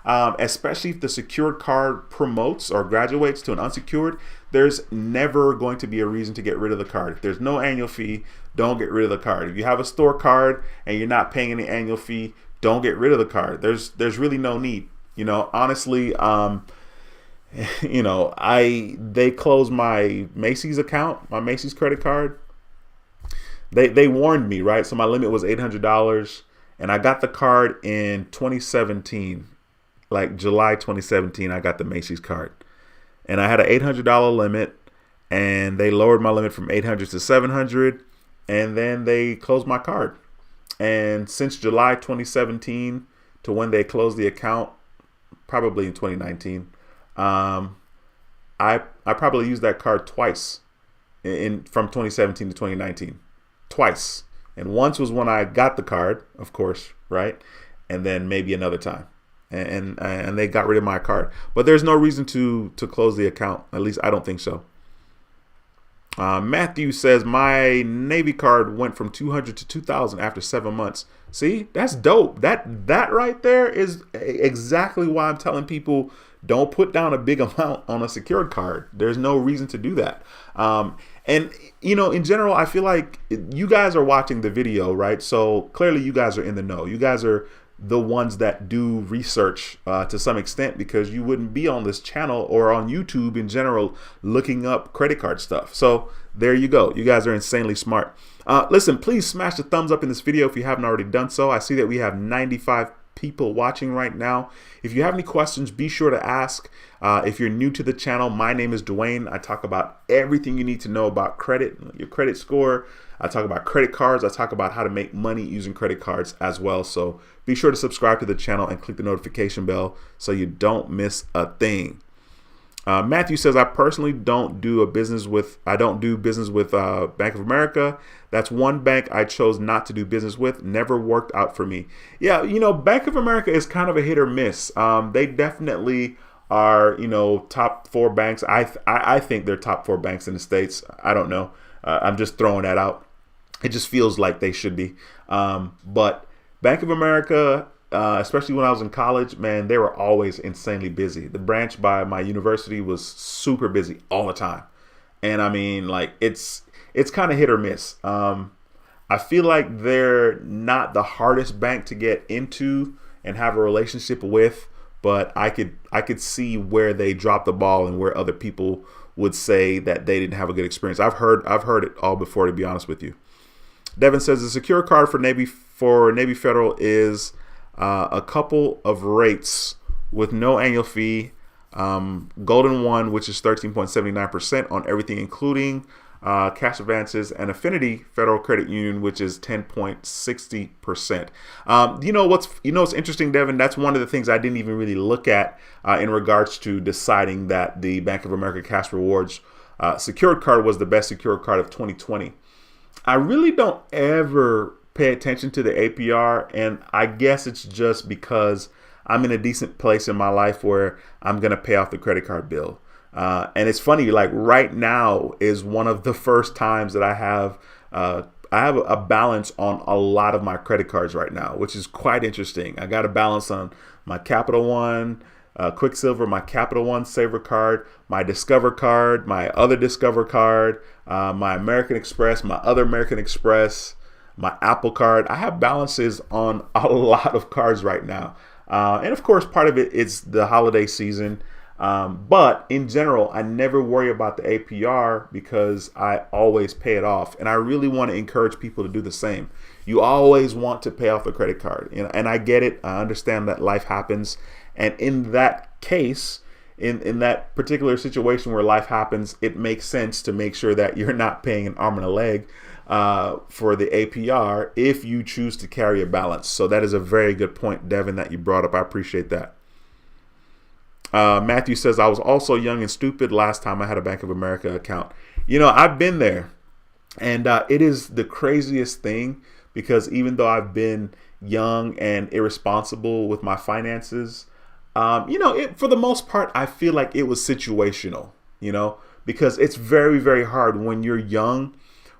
especially if the secured card promotes or graduates to an unsecured. There's never going to be a reason to get rid of the card. If there's no annual fee, don't get rid of the card. If you have a store card and you're not paying any annual fee, don't get rid of the card. There's really no need. Honestly, they closed my Macy's account, my Macy's credit card. They warned me, right? So my limit was $800, and I got the card in 2017, like July 2017. I got the Macy's card, and I had an $800 limit, and they lowered my limit from $800 to $700, and then they closed my card. And since July 2017 to when they closed the account, probably in 2019, I probably used that card twice from 2017 to 2019. Twice. And once was when I got the card, of course, right? And then maybe another time. And they got rid of my card. But there's no reason to close the account. At least I don't think so. Matthew says, my Navy card went from $200 to $2,000 after 7 months. See, that's dope. That right there is exactly why I'm telling people don't put down a big amount on a secured card. There's no reason to do that. And, in general, I feel like you guys are watching the video, right? So clearly you guys are in the know. You guys are the ones that do research to some extent, because you wouldn't be on this channel or on YouTube in general looking up credit card stuff. So there you go. You guys are insanely smart. Listen, please smash the thumbs up in this video if you haven't already done so. I see that we have 95 people watching right now. If you have any questions, be sure to ask. If you're new to the channel, my name is Dwayne. I talk about everything you need to know about credit, your credit score. I talk about credit cards. I talk about how to make money using credit cards as well. So be sure to subscribe to the channel and click the notification bell so you don't miss a thing. Matthew says, I personally don't do business with Bank of America. That's one bank I chose not to do business with. Never worked out for me. Yeah, Bank of America is kind of a hit or miss. They definitely are, top 4 banks. I think they're top 4 banks in the States. I don't know. I'm just throwing that out. It just feels like they should be. But Bank of America, especially when I was in college, man, they were always insanely busy. The branch by my university was super busy all the time. And I mean, like, it's kind of hit or miss. I feel like they're not the hardest bank to get into and have a relationship with, but I could see where they dropped the ball and where other people would say that they didn't have a good experience. I've heard it all before, to be honest with you. Devin says the secure card for Navy Federal is a couple of rates with no annual fee. Golden One, which is 13.79% on everything, including cash advances, and Affinity Federal Credit Union, which is 10.60%. You know what's interesting, Devin? That's one of the things I didn't even really look at in regards to deciding that the Bank of America Cash Rewards secured card was the best secured card of 2020. I really don't ever pay attention to the APR, and I guess it's just because I'm in a decent place in my life where I'm going to pay off the credit card bill. And it's funny, like right now is one of the first times that I have a balance on a lot of my credit cards right now, which is quite interesting. I got a balance on my Capital One, QUICKSILVER, my Capital One Saver card, my Discover card, my other Discover card, my American Express, my other American Express, my Apple card. I have balances on a lot of cards right now. And of course, part of it is the holiday season. But in general, I never worry about the APR because I always pay it off. And I really want to encourage people to do the same. You always want to pay off the credit card. And I get it. I understand that life happens. And in that case, in that particular situation where life happens, it makes sense to make sure that you're not paying an arm and a leg for the APR if you choose to carry a balance. So that is a very good point, Devin, that you brought up. I appreciate that. Matthew says, I was also young and stupid last time I had a Bank of America account. You know, I've been there, and it is the craziest thing because even though I've been young and irresponsible with my finances, for the most part, I feel like it was situational, because it's very, very hard when you're young.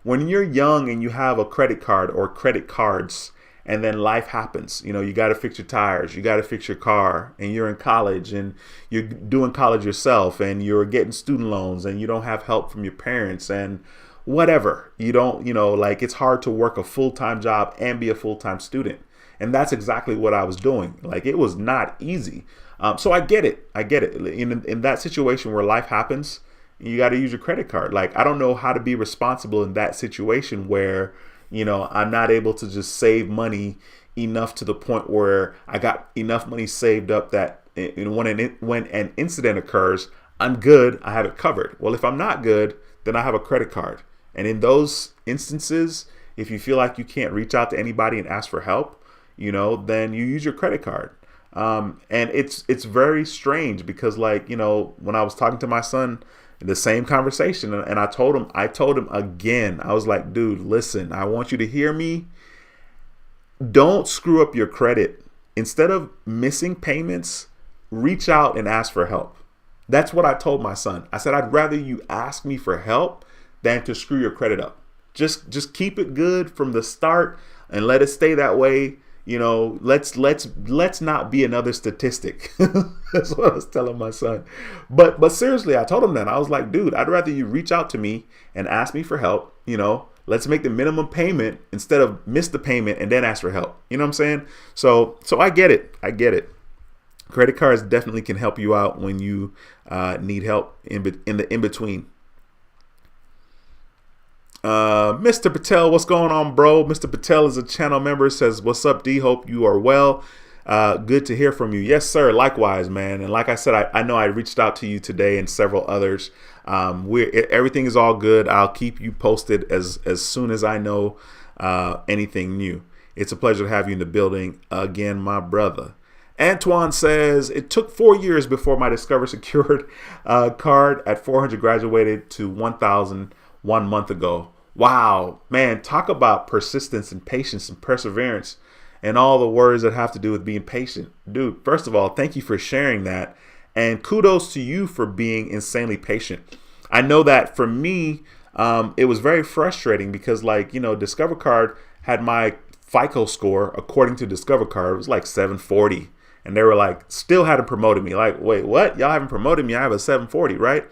When you're young and you have a credit card or credit cards, and then life happens, you got to fix your tires, you got to fix your car, and you're in college and you're doing college yourself and you're getting student loans and you don't have help from your parents and whatever. You don't, it's hard to work a full-time job and be a full-time student. And that's exactly what I was doing. Like, it was not easy. So I get it. In that situation where life happens, you got to use your credit card. Like, I don't know how to be responsible in that situation where, I'm not able to just save money enough to the point where I got enough money saved up that when an incident occurs, I'm good. I have it covered. Well, if I'm not good, then I have a credit card. And in those instances, if you feel like you can't reach out to anybody and ask for help, then you use your credit card. And it's very strange because, when I was talking to my son, the same conversation, and I told him again, I was like, dude, listen, I want you to hear me. Don't screw up your credit. Instead of missing payments, reach out and ask for help. That's what I told my son. I said, I'd rather you ask me for help than to screw your credit up. Just keep it good from the start and let it stay that way. Let's not be another statistic. That's what I was telling my son. But seriously, I told him that. I was like, dude, I'd rather you reach out to me and ask me for help. Let's make the minimum payment instead of miss the payment and then ask for help. You know what I'm saying? So I get it. Credit cards definitely can help you out when you need help in the in-between. Mr. Patel, what's going on, bro? Mr. Patel is a channel member, says, what's up, D? Hope you are well. Good to hear from you. Yes, sir. Likewise, man. And like I said, I know I reached out to you today and several others. Everything is all good. I'll keep you posted as soon as I know anything new. It's a pleasure to have you in the building again, my brother. Antoine says, it took 4 years before my Discover Secured card at 400 graduated to 1,000 1 month ago. Wow, man, talk about persistence and patience and perseverance and all the words that have to do with being patient. Dude, first of all, thank you for sharing that. And kudos to you for being insanely patient. I know that for me, it was very frustrating because, Discover Card had my FICO score, according to Discover Card, it was like 740. And they were still hadn't promoted me. Wait, what? Y'all haven't promoted me? I have a 740, right?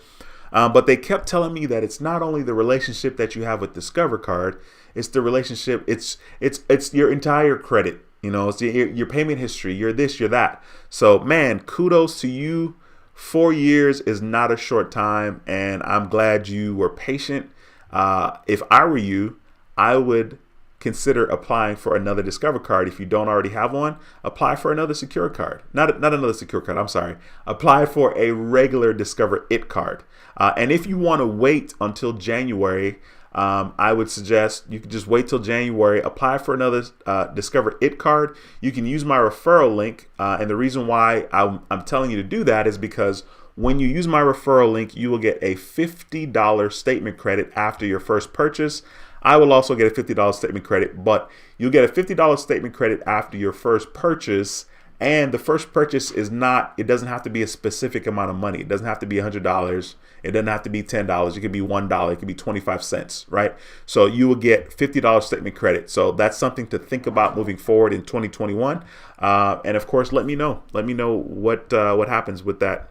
But they kept telling me that it's not only the relationship that you have with Discover Card, it's the relationship, it's your entire credit. You know, it's your payment history. You're this, you're that. So, man, kudos to you. 4 years is not a short time, and I'm glad you were patient. If I were you, I would consider applying for another Discover card. If you don't already have one, apply for another Secure card. Not another Secure card, I'm sorry. Apply for a regular Discover It card. And if you want to wait until January, I would suggest you could just wait till January, apply for another Discover It card. You can use my referral link. And the reason why I'm telling you to do that is because when you use my referral link, you will get a $50 statement credit after your first purchase. I will also get a $50 statement credit, but you'll get a $50 statement credit after your first purchase. And the first purchase is not, it doesn't have to be a specific amount of money. It doesn't have to be $100. It doesn't have to be $10. It could be $1. It could be 25 cents, right? So you will get $50 statement credit. So that's something to think about moving forward in 2021. And of course, let me know. Let me know what happens with that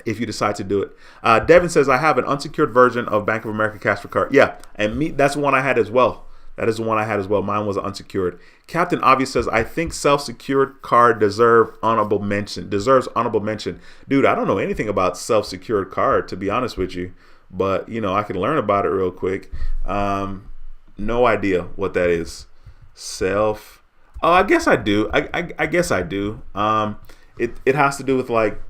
if you decide to do it. Devin says, I have an unsecured version of Bank of America cashback card. Yeah, and that's the one I had as well. That is the one I had as well. Mine was unsecured. Captain Obvious says, I think self-secured card deserves honorable mention. Dude, I don't know anything about self-secured card, to be honest with you. But, you know, I can learn about it real quick. No idea what that is. Oh, I guess I do. I guess I do. It has to do with like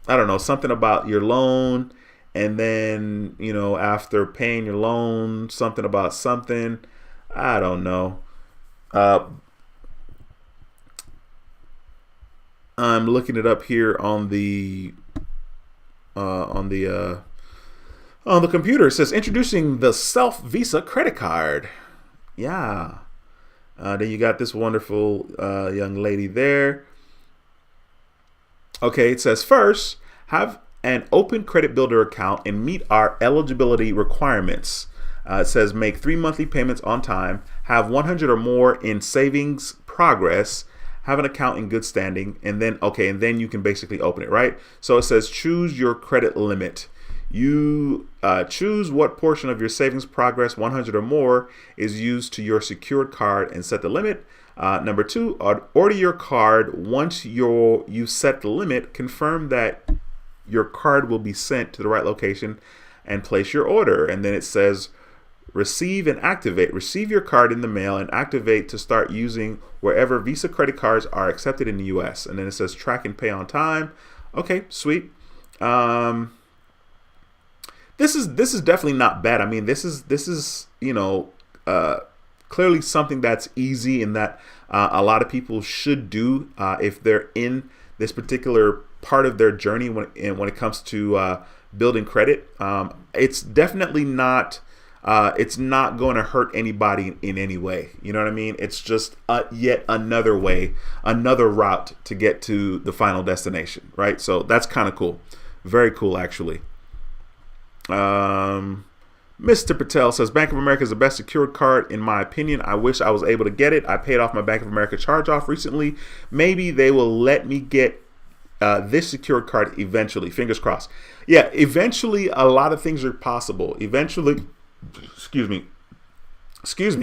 I don't know, something about your loan. And then, you know, after paying your loan, something about something. I don't know. I'm looking it up here on the computer. It says introducing the Self Visa credit card. Yeah. Then you got this wonderful young lady there. Okay, it says first, have an open credit builder account and meet our eligibility requirements. It says make 3 monthly payments on time, have 100 or more in savings progress, have an account in good standing, and then you can basically open it, right? So it says choose your credit limit. You choose what portion of your savings progress, 100 or more, is used to your secured card and set the limit. Number 2, order your card. Once you set the limit, confirm that your card will be sent to the right location and place your order. And then it says receive and activate. Receive your card in the mail and activate to start using wherever Visa credit cards are accepted in the US. And then it says track and pay on time. Okay, sweet. This is definitely not bad. I mean, this is you know, clearly something that's easy and that a lot of people should do if they're in this particular part of their journey when it comes to building credit. It's definitely not it's not going to hurt anybody in any way. You know what I mean? It's just yet another way, another route to get to the final destination, right? So that's kind of cool. Very cool, actually. Mr. Patel says Bank of America is the best secured card in my opinion. I wish I was able to get it. I paid off my Bank of America charge off recently. Maybe they will let me get this secured card eventually. Fingers crossed. Yeah, eventually a lot of things are possible. Eventually, excuse me,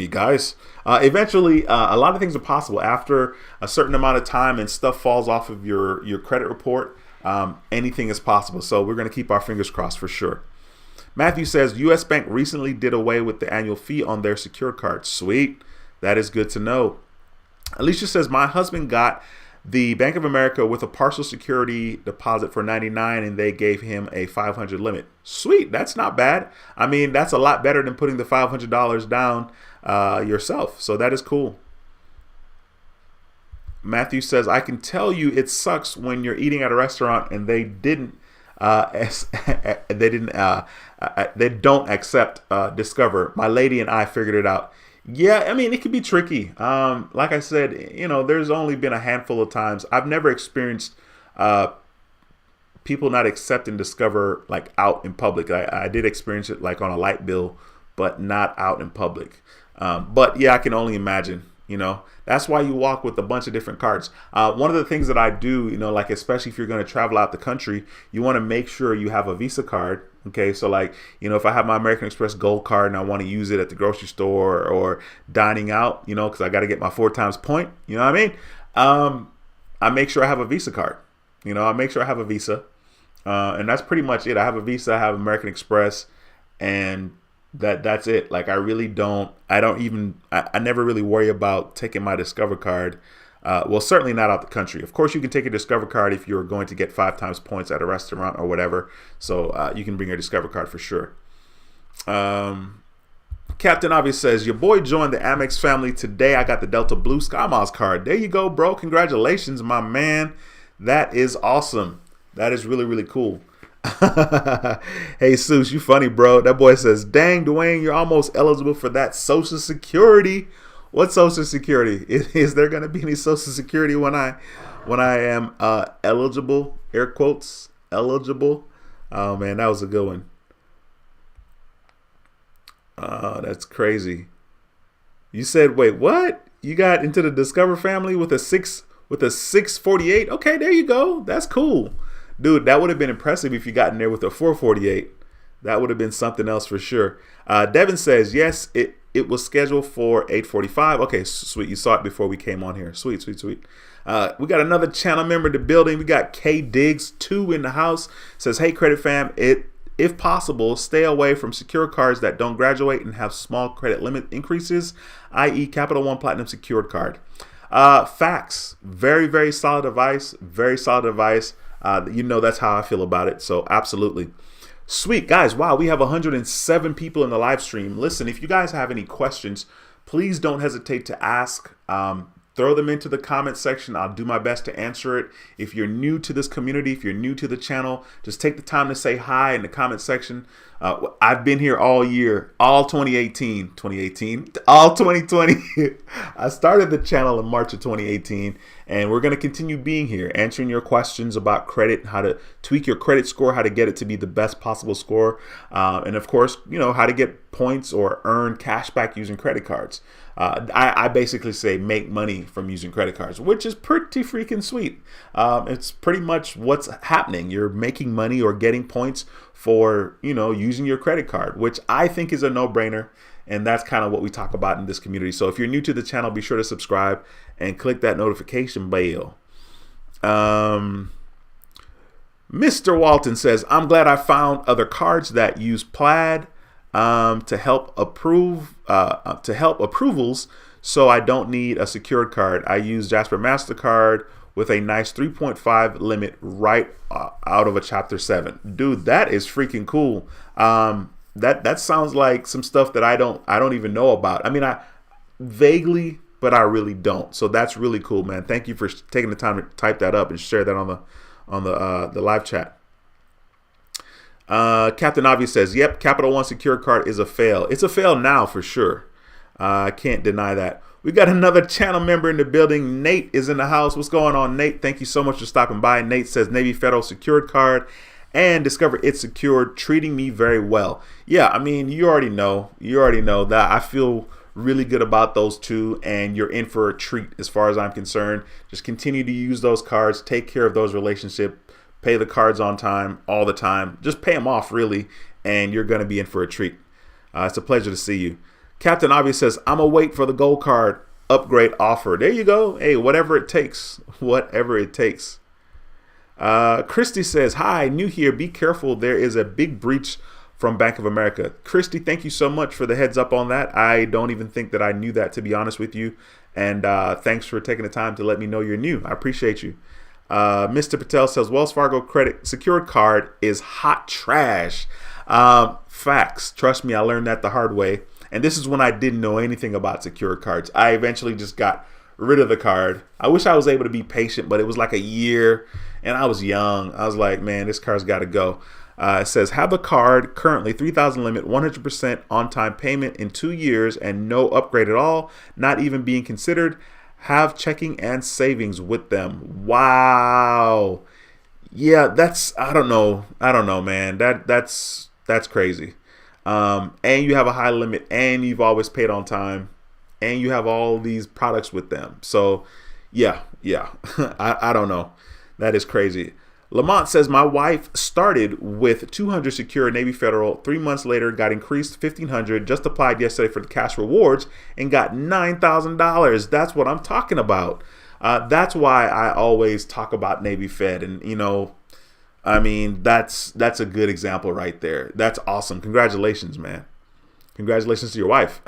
guys. Eventually, a lot of things are possible after a certain amount of time and stuff falls off of your credit report. Anything is possible. So we're going to keep our fingers crossed for sure. Matthew says U.S. Bank recently did away with the annual fee on their secured cards. Sweet. That is good to know. Alicia says my husband got the Bank of America with a partial security deposit for $99 and they gave him a $500 limit. Sweet. That's not bad. I mean, that's a lot better than putting the $500 down yourself. So that is cool. Matthew says I can tell you it sucks when you're eating at a restaurant and they don't accept Discover. My lady and I figured it out. Yeah, I mean, it can be tricky. Like I said, you know, there's only been a handful of times. I've never experienced people not accepting Discover like out in public. I did experience it like on a light bill, but not out in public. But yeah, I can only imagine. You know, that's why you walk with a bunch of different cards. One of the things that I do, you know, like especially if you're going to travel out the country, you want to make sure you have a Visa card. Okay, so like, you know, if I have my American Express Gold card and I want to use it at the grocery store or dining out, you know, because I got to get my 4 times point, you know what I mean? I make sure I have a Visa card. You know, I make sure I have a Visa. And that's pretty much it. I have a Visa, I have American Express, and that's it. Like I never really worry about taking my Discover card. Well, certainly not out the country. Of course, you can take a Discover card if you're going to get 5 times points at a restaurant or whatever. So you can bring your Discover card for sure. Captain Obvious says, your boy joined the Amex family today. I got the Delta Blue Skymiles card. There you go, bro. Congratulations, my man. That is awesome. That is really, really cool. Hey, Seuss, you funny, bro. That boy says, dang, Dwayne, you're almost eligible for that Social Security. What Social Security? Is there going to be any Social Security when I am eligible? Air quotes, eligible. Oh, man, that was a good one. That's crazy. You said, wait, what? You got into the Discover family with a 648? Okay, there you go. That's cool. Dude, that would have been impressive if you got in there with a 448. That would have been something else for sure. Devin says, yes, it was scheduled for 8:45. Okay, sweet. You saw it before we came on here. Sweet, sweet, sweet. We got another channel member in the building. We got K Diggs 2 in the house. Says, hey, Credit Fam, if possible, stay away from secure cards that don't graduate and have small credit limit increases, i.e. Capital One Platinum Secured card. Facts. Very, very solid advice. Very solid advice. You know, that's how I feel about it. So absolutely. Sweet, guys. Wow, we have 107 people in the live stream. Listen, if you guys have any questions, please don't hesitate to ask. Throw them into the comment section. I'll do my best to answer it. If you're new to this community, if you're new to the channel, just take the time to say hi in the comment section. I've been here all year, all 2018, all 2020. I started the channel in March of 2018, and we're going to continue being here, answering your questions about credit, how to tweak your credit score, how to get it to be the best possible score, and of course, you know, how to get points or earn cash back using credit cards. I basically say make money from using credit cards, which is pretty freaking sweet. It's pretty much what's happening. You're making money or getting points for, you know, using your credit card, which I think is a no-brainer. And that's kind of what we talk about in this community. So if you're new to the channel, be sure to subscribe and click that notification bell. Mr. Walton says, I'm glad I found other cards that use Plaid to help approvals, so I don't need a secured card. I use Jasper MasterCard with a nice 3.5 limit right out of a Chapter 7. Dude, that is freaking cool. That sounds like some stuff that I don't even know about. I mean, I vaguely, but I really don't. So that's really cool, man. Thank you for taking the time to type that up and share that on the live chat. Captain Obvious says, yep, Capital One Secured card is a fail. It's a fail now for sure. I can't deny that. We got another channel member in the building. Nate is in the house. What's going on, Nate? Thank you so much for stopping by. Nate says Navy Federal Secured card and Discover It Secured, treating me very well. Yeah, I mean, you already know that I feel really good about those two, and you're in for a treat as far as I'm concerned. Just continue to use those cards, take care of those relationships, pay the cards on time, all the time. Just pay them off, really, and you're going to be in for a treat. It's a pleasure to see you. Captain Obvious says, I'm going to wait for the gold card upgrade offer. There you go. Hey, whatever it takes. Whatever it takes. Christy says, hi, new here. Be careful. There is a big breach from Bank of America. Christy, thank you so much for the heads up on that. I don't even think that I knew that, to be honest with you. And thanks for taking the time to let me know you're new. I appreciate you. Mr. Patel says, Wells Fargo Credit Secured card is hot trash. Facts. Trust me, I learned that the hard way. And this is when I didn't know anything about secured cards. I eventually just got rid of the card. I wish I was able to be patient, but it was like a year and I was young. I was like, man, this card's got to go. It says, have the card, currently 3,000 limit, 100% on-time payment in 2 years and no upgrade at all, not even being considered. Have checking and savings with them. Wow. Yeah, I don't know, man. That's crazy. And you have a high limit and you've always paid on time and you have all these products with them. So yeah. I don't know. That is crazy. Lamont says, my wife started with 200 secure Navy Federal. 3 months later, got increased to 1,500. Just applied yesterday for the cash rewards and got $9,000. That's what I'm talking about. That's why I always talk about Navy Fed. And, you know, I mean, that's a good example right there. That's awesome. Congratulations, man. Congratulations to your wife.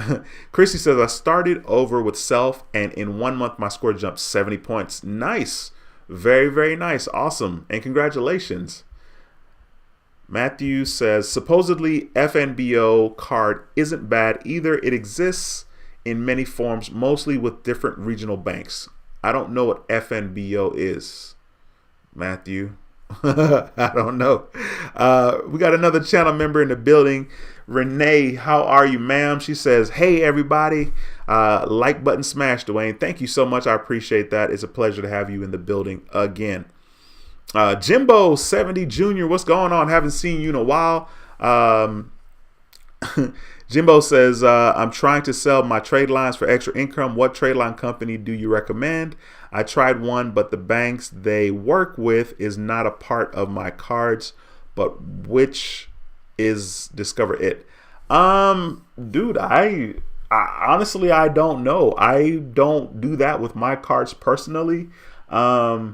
Christy says, I started over with self, and in 1 month, my score jumped 70 points. Nice. Very, very nice. Awesome. And congratulations. Matthew says, supposedly FNBO card isn't bad either. It exists in many forms, mostly with different regional banks. I don't know what FNBO is, Matthew. I don't know. We got another channel member in the building. Renee, how are you, ma'am? She says, hey, everybody. Like button smash, Dwayne. Thank you so much. I appreciate that. It's a pleasure to have you in the building again. Jimbo 70 Jr., what's going on? Haven't seen you in a while. Jimbo says, I'm trying to sell my trade lines for extra income. What trade line company do you recommend? I tried one, but the banks they work with is not a part of my cards. But which is Discover It? Dude, I honestly, I don't know. I don't do that with my cards personally. I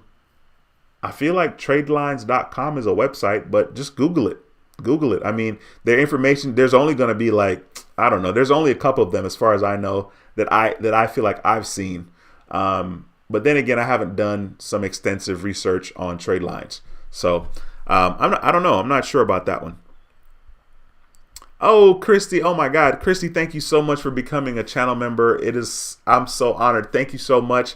feel like tradelines.com is a website, but just Google it. Google it. I mean, their information, there's only going to be like, I don't know. There's only a couple of them as far as I know that I feel like I've seen. But then again, I haven't done some extensive research on trade lines. So I don't know. I'm not sure about that one. Oh, Christy. Oh my God. Christy, thank you so much for becoming a channel member. I'm so honored. Thank you so much.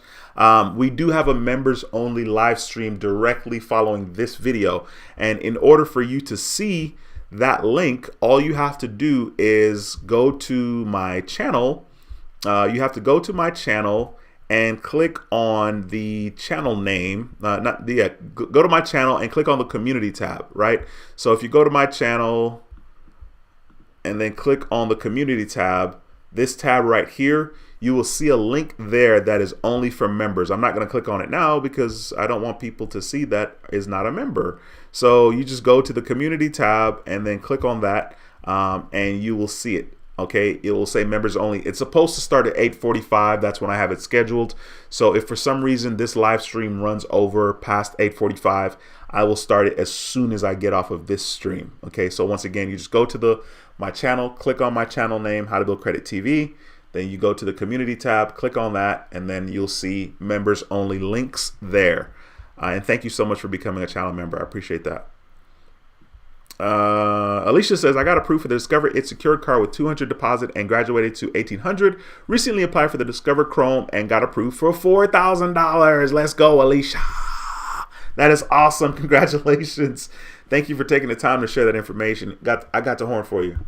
We do have a members only live stream directly following this video. And in order for you to see that link, all you have to do is go to my channel. You have to go to my channel and click on the channel name. Go to my channel and click on the community tab, right? So if you go to my channel and then click on the community tab, this tab right here, you will see a link there that is only for members. I'm not going to click on it now because I don't want people to see that is not a member. So you just go to the community tab and then click on that, and you will see it. Okay, it will say members only. It's supposed to start at 8:45. That's when I have it scheduled. So if for some reason this live stream runs over past 8:45, I will start it as soon as I get off of this stream. Okay, so once again, you just go to my channel, click on my channel name, How to Build Credit TV. Then you go to the community tab, click on that, and then you'll see members only links there. And thank you so much for becoming a channel member. I appreciate that. Alicia says, I got approved for the Discover It secured card with 200 deposit and graduated to 1,800. Recently applied for the Discover Chrome and got approved for $4,000. Let's go, Alicia. That is awesome. Congratulations. Thank you for taking the time to share that information. I got the horn for you.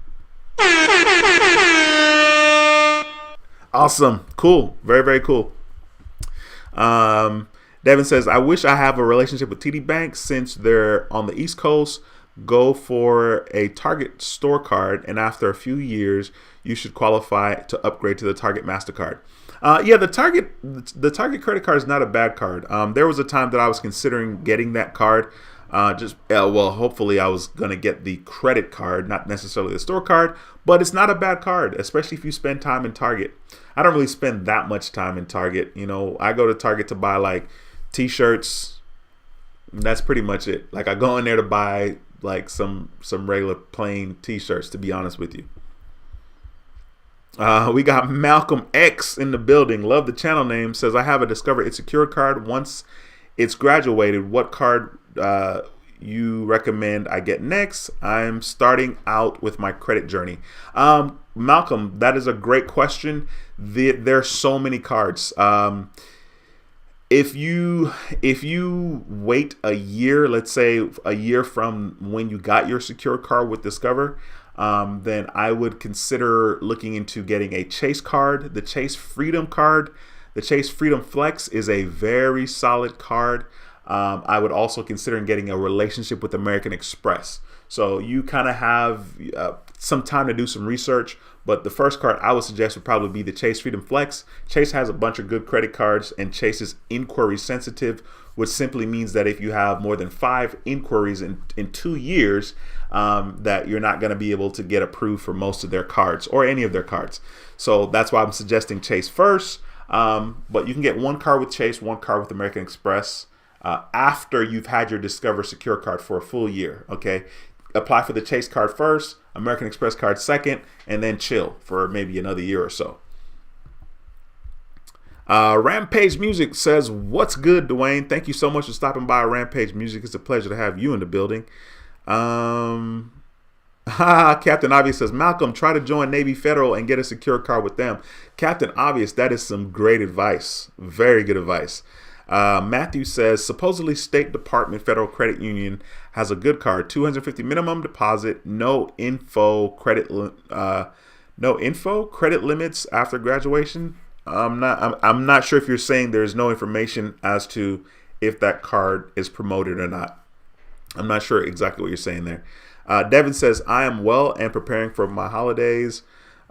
Awesome. Cool. Very, very cool. Devin says, I wish I have a relationship with TD Bank since they're on the East Coast. Go for a Target store card, and after a few years, you should qualify to upgrade to the Target MasterCard. Yeah, the Target credit card is not a bad card. There was a time that I was considering getting that card. Well, hopefully I was going to get the credit card, not necessarily the store card, but it's not a bad card, especially if you spend time in Target. I don't really spend that much time in Target. You know, I go to Target to buy like t-shirts. That's pretty much it. Like I go in there to buy like some regular plain t-shirts, to be honest with you. We got Malcolm X in the building. Love the channel name. Says, I have a Discover It secured card. Once it's graduated, what card you recommend I get next? I'm starting out with my credit journey. Malcolm, that is a great question. There are so many cards. If you wait a year, let's say a year from when you got your secure card with Discover, then I would consider looking into getting a Chase card. The Chase Freedom card, the Chase Freedom Flex is a very solid card. I would also consider getting a relationship with American Express. So you kind of have some time to do some research. But the first card I would suggest would probably be the Chase Freedom Flex. Chase has a bunch of good credit cards, and Chase is inquiry sensitive, which simply means that if you have more than 5 inquiries in 2 years, that you're not going to be able to get approved for most of their cards or any of their cards. So that's why I'm suggesting Chase first. But you can get 1 card with Chase, 1 card with American Express after you've had your Discover Secure card for a full year. Okay, apply for the Chase card first, American Express card second, and then chill for maybe another year or so. Rampage Music says, what's good, Dwayne? Thank you so much for stopping by Rampage Music. It's a pleasure to have you in the building. Captain Obvious says, Malcolm, try to join Navy Federal and get a secure card with them. Captain Obvious, that is some great advice. Very good advice. Matthew says, supposedly State Department Federal Credit Union has a good card, 250 minimum deposit, no info credit limits after graduation. I'm not sure if you're saying there's no information as to if that card is promoted or not. I'm not sure exactly what you're saying there. Devin says, I am well and preparing for my holidays.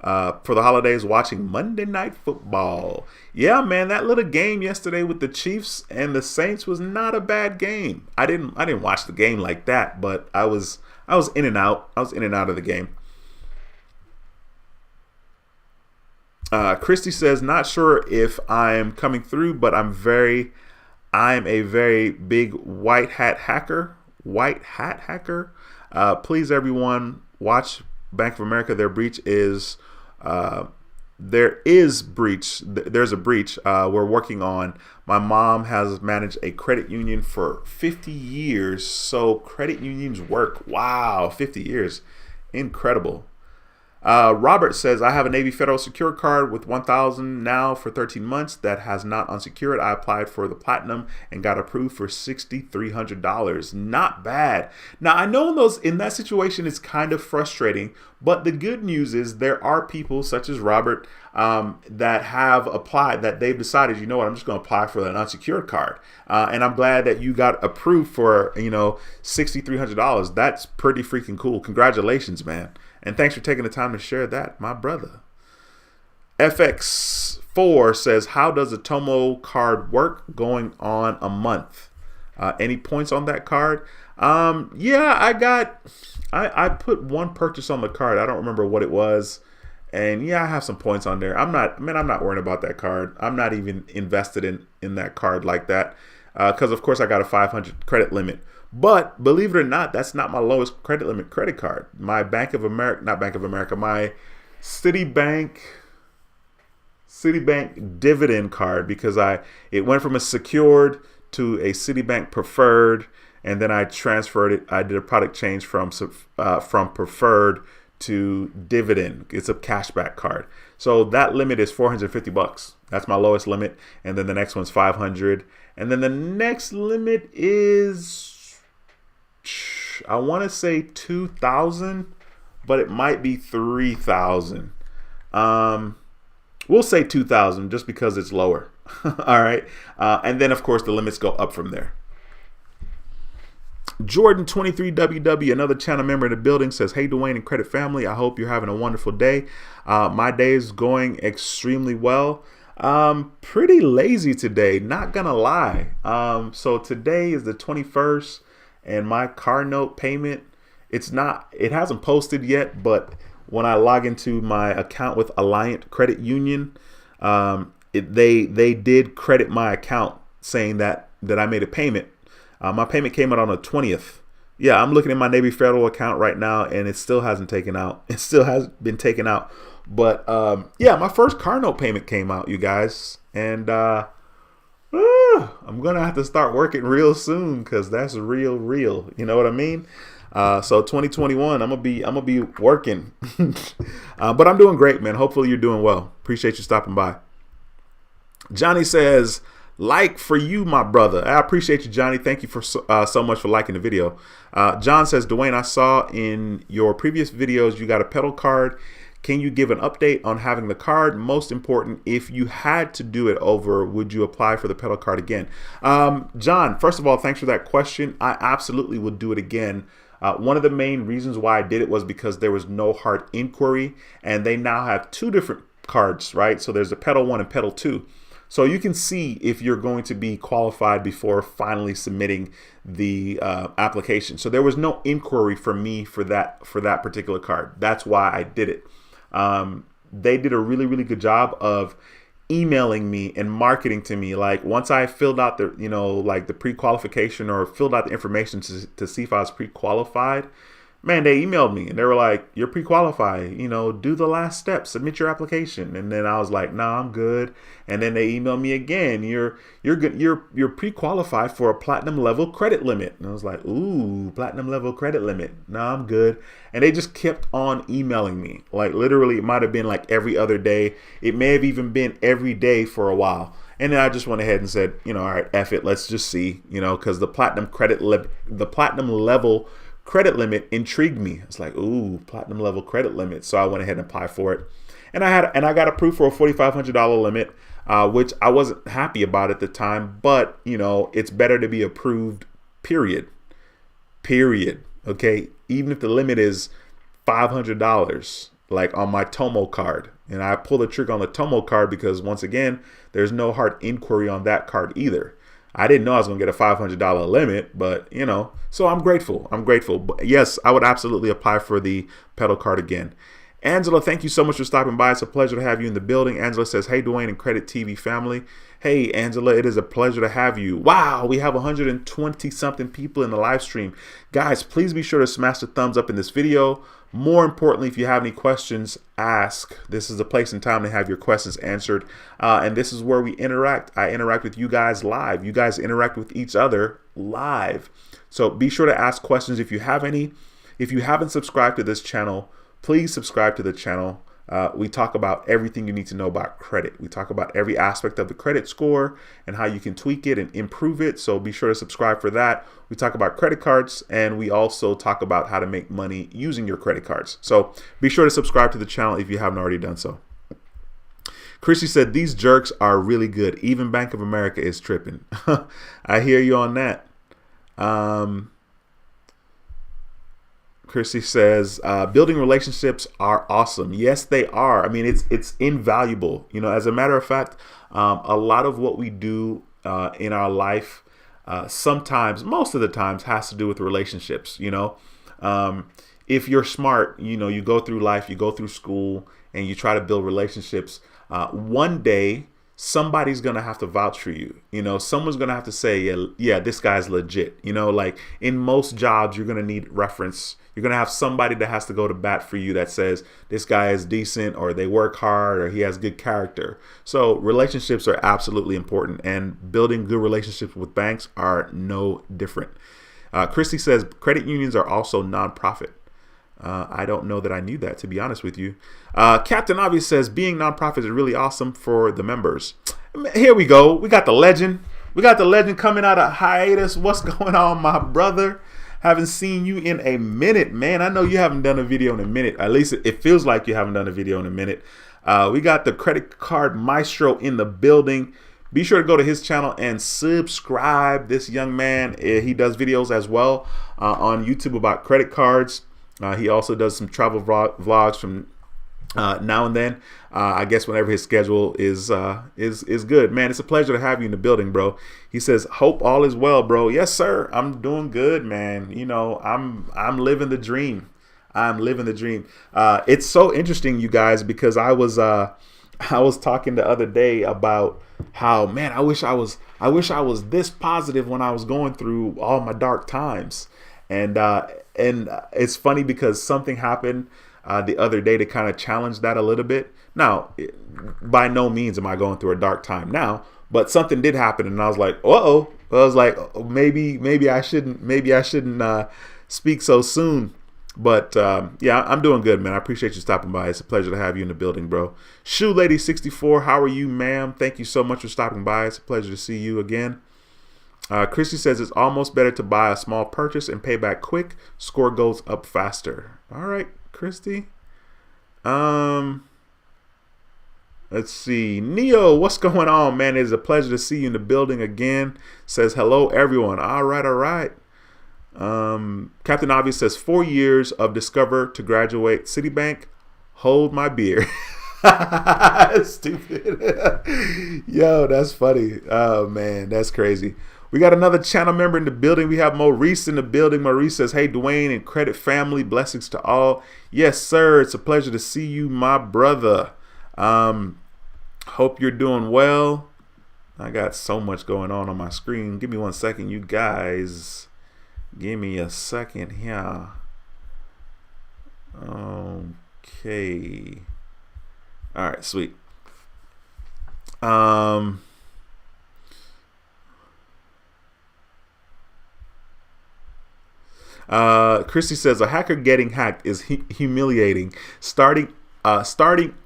For the holidays, watching Monday Night Football. Yeah, man, that little game yesterday with the Chiefs and the Saints was not a bad game. I didn't watch the game like that, but I was in and out. I was in and out of the game. Christy says, not sure if I'm coming through, but I'm a very big white hat hacker. Please, everyone, watch Bank of America. There's a breach we're working on. My mom has managed a credit union for 50 years. So credit unions work. Wow, 50 years. Incredible. Robert says, I have a Navy Federal Secure card with $1,000 now for 13 months that has not unsecured. I applied for the Platinum and got approved for $6,300. Not bad. Now, I know in that situation, it's kind of frustrating, but the good news is there are people such as Robert that have applied, that they've decided, you know what, I'm just going to apply for an unsecured card. And I'm glad that you got approved for, $6,300. That's pretty freaking cool. Congratulations, man. And thanks for taking the time to share that, my brother. FX4 says, how does a Tomo card work going on a month? Any points on that card? Yeah, I put 1 purchase on the card. I don't remember what it was. And yeah, I have some points on there. I'm not worrying about that card. I'm not even invested in that card like that. Because of course I got a 500 credit limit. But believe it or not, that's not my lowest credit limit credit card. My my Citibank dividend card, because it went from a secured to a Citibank preferred, and then I transferred it. I did a product change from preferred to dividend. It's a cashback card. So that limit is $450. That's my lowest limit. And then the next one's 500. And then the next limit is, I want to say 2,000, but it might be 3,000. We'll say 2,000 just because it's lower. All right. And then of course the limits go up from there. Jordan23WW, another channel member in the building, says, hey, Dwayne and Credit Family, I hope you're having a wonderful day. My day is going extremely well. Pretty lazy today, not gonna lie. So today is the 21st, and my car note payment, it hasn't posted yet, but when I log into my account with Alliant Credit Union, they did credit my account saying that I made a payment. My payment came out on the 20th. Yeah, I'm looking at my Navy Federal account right now, and it still hasn't taken out. It still hasn't been taken out. But yeah, my first car note payment came out, you guys, and I'm gonna have to start working real soon because that's real. You know what I mean? So 2021, I'm gonna be working, but I'm doing great, man. Hopefully you're doing well. Appreciate you stopping by. Johnny says, like for you, my brother. I appreciate you, Johnny. Thank you for so much for liking the video. John says, Dwayne, I saw in your previous videos you got a pedal card. Can you give an update on having the card? Most important, if you had to do it over, would you apply for the pedal card again? John, first of all, thanks for that question. I absolutely would do it again. One of the main reasons why I did it was because there was no hard inquiry, and they now have two different cards, right? So there's a Pedal 1 and Pedal 2. So you can see if you're going to be qualified before finally submitting the application. So there was no inquiry from me for that particular card. That's why I did it. They did a really, really good job of emailing me and marketing to me. Like once I filled out the, like the pre-qualification or filled out the information to see if I was pre-qualified, man, they emailed me and they were like, you're pre-qualified, do the last step, submit your application. And then I was like, nah, I'm good. And then they emailed me again. You're good. You're pre-qualified for a platinum level credit limit. And I was like, ooh, platinum level credit limit. Nah, I'm good. And they just kept on emailing me. Like literally, it might have been like every other day. It may have even been every day for a while. And then I just went ahead and said, all right, F it. Let's just see, because the platinum level credit limit intrigued me. It's like, ooh, platinum level credit limit. So I went ahead and applied for it. And I got approved for a $4,500 limit, which I wasn't happy about at the time, but it's better to be approved, period. Okay. Even if the limit is $500, like on my Tomo card, and I pulled the trigger on the Tomo card because once again, there's no hard inquiry on that card either. I didn't know I was going to get a $500 limit, but so I'm grateful. But yes, I would absolutely apply for the pedal card again. Angela, thank you so much for stopping by. It's a pleasure to have you in the building. Angela says, hey, Dwayne and Credit TV family. Hey, Angela, it is a pleasure to have you. Wow, we have 120 something people in the live stream. Guys, please be sure to smash the thumbs up in this video. More importantly, if you have any questions, ask. This is the place and time to have your questions answered. And this is where we interact. I interact with you guys live. You guys interact with each other live. So be sure to ask questions if you have any. If you haven't subscribed to this channel, please subscribe to the channel. We talk about everything you need to know about credit. We talk about every aspect of the credit score and how you can tweak it and improve it. So be sure to subscribe for that. We talk about credit cards, and we also talk about how to make money using your credit cards. So be sure to subscribe to the channel if you haven't already done so. Chrissy said, these jerks are really good. Even Bank of America is tripping. I hear you on that. Chrissy says, building relationships are awesome. Yes, they are. I mean, it's invaluable. As a matter of fact, a lot of what we do in our life, sometimes, most of the times, has to do with relationships. If you're smart, you go through life, you go through school, and you try to build relationships. One day, somebody's going to have to vouch for you. Someone's going to have to say, yeah, this guy's legit. Like in most jobs, you're going to need reference. You're going to have somebody that has to go to bat for you that says this guy is decent, or they work hard, or he has good character. So relationships are absolutely important, and building good relationships with banks are no different. Christy says credit unions are also nonprofit. I don't know that I knew that, to be honest with you. Captain Obvious says being nonprofit is really awesome for the members. Here we go. We got the legend. We got the legend coming out of hiatus. What's going on, my brother? Haven't seen you in a minute, man. I know you haven't done a video in a minute. At least it feels like you haven't done a video in a minute. We got the credit card maestro in the building. Be sure to go to his channel and subscribe. This young man, he does videos as well on YouTube about credit cards. He also does some travel vlogs from now and then. I guess whenever his schedule is good. Man, it's a pleasure to have you in the building, bro. He says, hope all is well, bro. Yes, sir. I'm doing good, man. I'm living the dream. I'm living the dream. It's so interesting, you guys, because I was talking the other day about how, man, I wish I was this positive when I was going through all my dark times. And it's funny because something happened the other day to kind of challenge that a little bit. Now, by no means am I going through a dark time now, but something did happen, and I was like, uh-oh. I was like, maybe I shouldn't speak so soon. But yeah, I'm doing good, man. I appreciate you stopping by. It's a pleasure to have you in the building, bro. Shoe Lady 64, how are you, ma'am? Thank you so much for stopping by. It's a pleasure to see you again. Christy says it's almost better to buy a small purchase and pay back quick. Score goes up faster. All right, Christy. Let's see. Neo, what's going on, man? It is a pleasure to see you in the building again. Says hello, everyone. All right, all right. Captain Obvious says 4 years of Discover to graduate Citibank. Hold my beer. Stupid. Yo, that's funny. Oh man, that's crazy. We got another channel member in the building. We have Maurice in the building. Maurice says, hey, Dwayne and Credit family, blessings to all. Yes, sir. It's a pleasure to see you, my brother. Hope you're doing well. I got so much going on my screen. Give me 1 second, you guys. Give me a second here. Okay. All right, sweet. Christy says a hacker getting hacked is humiliating. Starting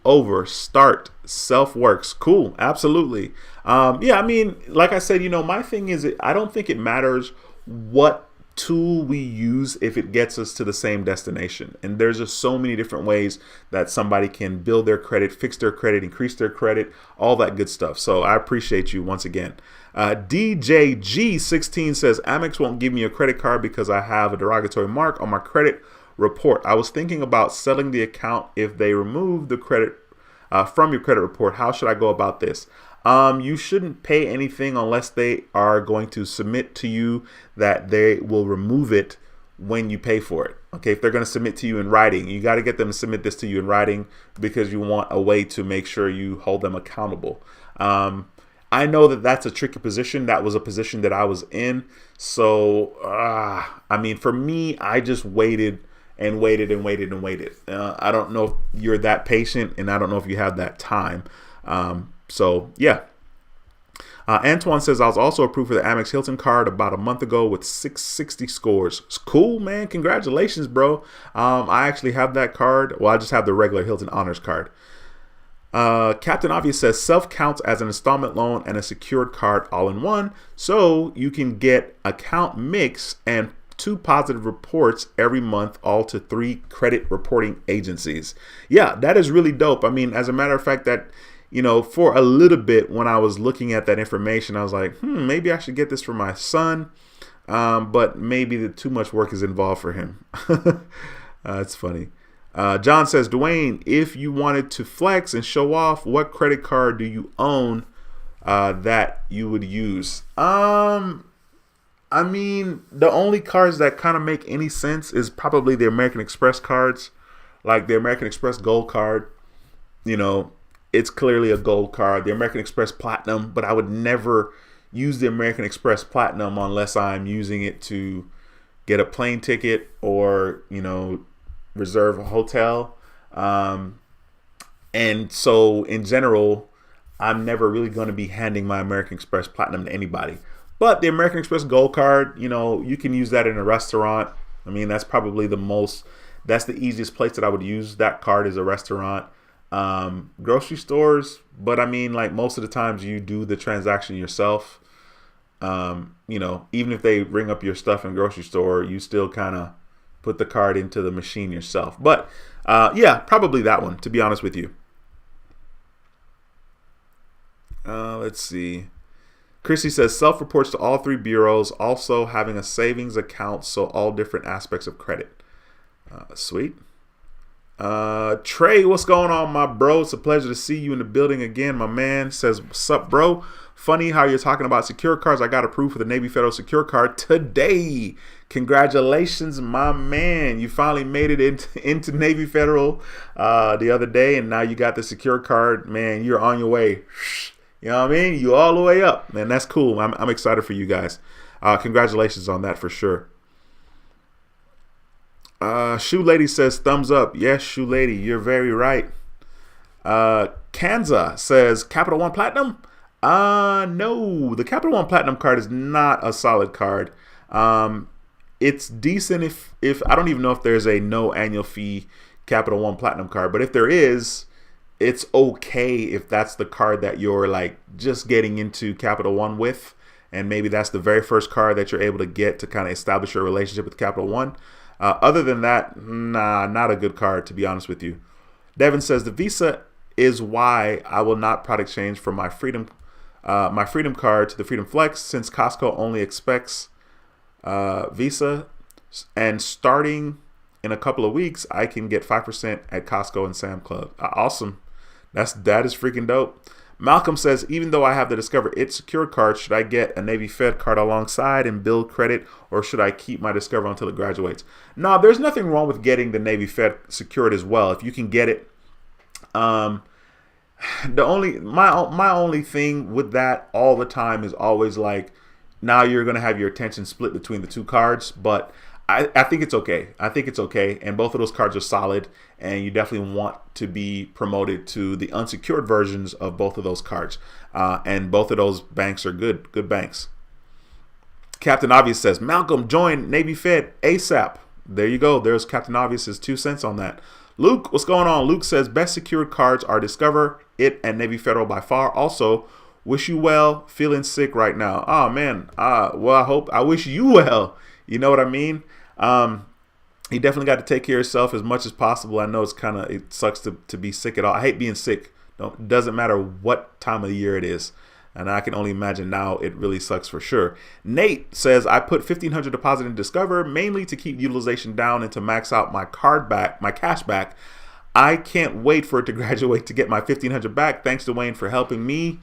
over. Start self works. Cool. Absolutely. Yeah. I mean, like I said, my thing is, I don't think it matters what tool we use if it gets us to the same destination. And there's just so many different ways that somebody can build their credit, fix their credit, increase their credit, all that good stuff. So I appreciate you once again. DJG16 says Amex won't give me a credit card because I have a derogatory mark on my credit report. I was thinking about selling the account if they remove the credit from your credit report. How should I go about this? You shouldn't pay anything unless they are going to submit to you that they will remove it when you pay for it. Okay, if they're going to submit to you in writing, you got to get them to submit this to you in writing because you want a way to make sure you hold them accountable. I know that that's a tricky position. That was a position that I was in. So, I mean, for me, I just waited and waited and waited and waited. I don't know if you're that patient, and I don't know if you have that time. So, yeah. Antoine says, I was also approved for the Amex Hilton card about a month ago with 660 scores. It's cool, man. Congratulations, bro. I actually have that card. Well, I just have the regular Hilton Honors card. Captain Obvious says self counts as an installment loan and a secured card all in one. So you can get account mix and 2 positive reports every month, all to 3 credit reporting agencies. Yeah, that is really dope. I mean, as a matter of fact, that, for a little bit when I was looking at that information, I was like, maybe I should get this for my son. But maybe too much work is involved for him. It's funny. John says, Dwayne, if you wanted to flex and show off, what credit card do you own that you would use? I mean, the only cards that kind of make any sense is probably the American Express cards, like the American Express Gold card. It's clearly a gold card. The American Express Platinum, but I would never use the American Express Platinum unless I'm using it to get a plane ticket or, reserve a hotel. And so in general, I'm never really going to be handing my American Express Platinum to anybody. But the American Express Gold card, you can use that in a restaurant. I mean, that's probably that's the easiest place that I would use that card, is a restaurant. Grocery stores, but I mean, like, most of the times you do the transaction yourself. Even if they ring up your stuff in grocery store, you still kind of put the card into the machine yourself. But yeah, probably that one, to be honest with you. Let's see. Chrissy says self-reports to all 3 bureaus, also having a savings account, so all different aspects of credit. Sweet. Trey, what's going on, my bro? It's a pleasure to see you in the building again, my man. Says, what's up, bro? Funny how you're talking about secure cards. I got approved for the Navy Federal Secure Card today. Congratulations, my man. You finally made it into Navy Federal the other day, and now you got the secure card. Man, you're on your way. You know what I mean? You all the way up. Man, that's cool. I'm excited for you guys. Congratulations on that for sure. Shoe Lady says thumbs up. Yes, Shoe Lady, you're very right. Kanza says Capital One Platinum. No, the Capital One Platinum card is not a solid card. It's decent if I don't even know if there's a no annual fee Capital One Platinum card, but if there is, it's okay if that's the card that you're like just getting into Capital One with, and maybe that's the very first card that you're able to get to kind of establish your relationship with Capital One. Other than that, nah, not a good card, to be honest with you. Devin says the Visa is why I will not product change from my Freedom card to the Freedom Flex, since Costco only expects Visa. And starting in a couple of weeks, I can get 5% at Costco and Sam Club. Awesome. That is freaking dope. Malcolm says, even though I have the Discover It secured card, should I get a Navy Fed card alongside and build credit, or should I keep my Discover until it graduates? No, there's nothing wrong with getting the Navy Fed secured as well if you can get it. My only thing with that all the time is always like, now you're gonna have your attention split between the two cards, but I think it's okay. I think it's okay, and both of those cards are solid, and you definitely want to be promoted to the unsecured versions of both of those cards, and both of those banks are good banks. Captain Obvious says, Malcolm, join Navy Fed ASAP. There you go. There's Captain Obvious's 2 cents on that. Luke, what's going on? Luke says, best secured cards are Discover, It, and Navy Federal by far. Also, wish you well. Feeling sick right now. Oh man. Well, I wish you well. You know what I mean? You definitely got to take care of yourself as much as possible. I know it sucks to be sick at all. I hate being sick. It doesn't matter what time of the year it is. And I can only imagine now it really sucks for sure. Nate says, I put $1,500 deposit in Discover mainly to keep utilization down and to max out my cash back. I can't wait for it to graduate to get my $1,500 back. Thanks to Wayne for helping me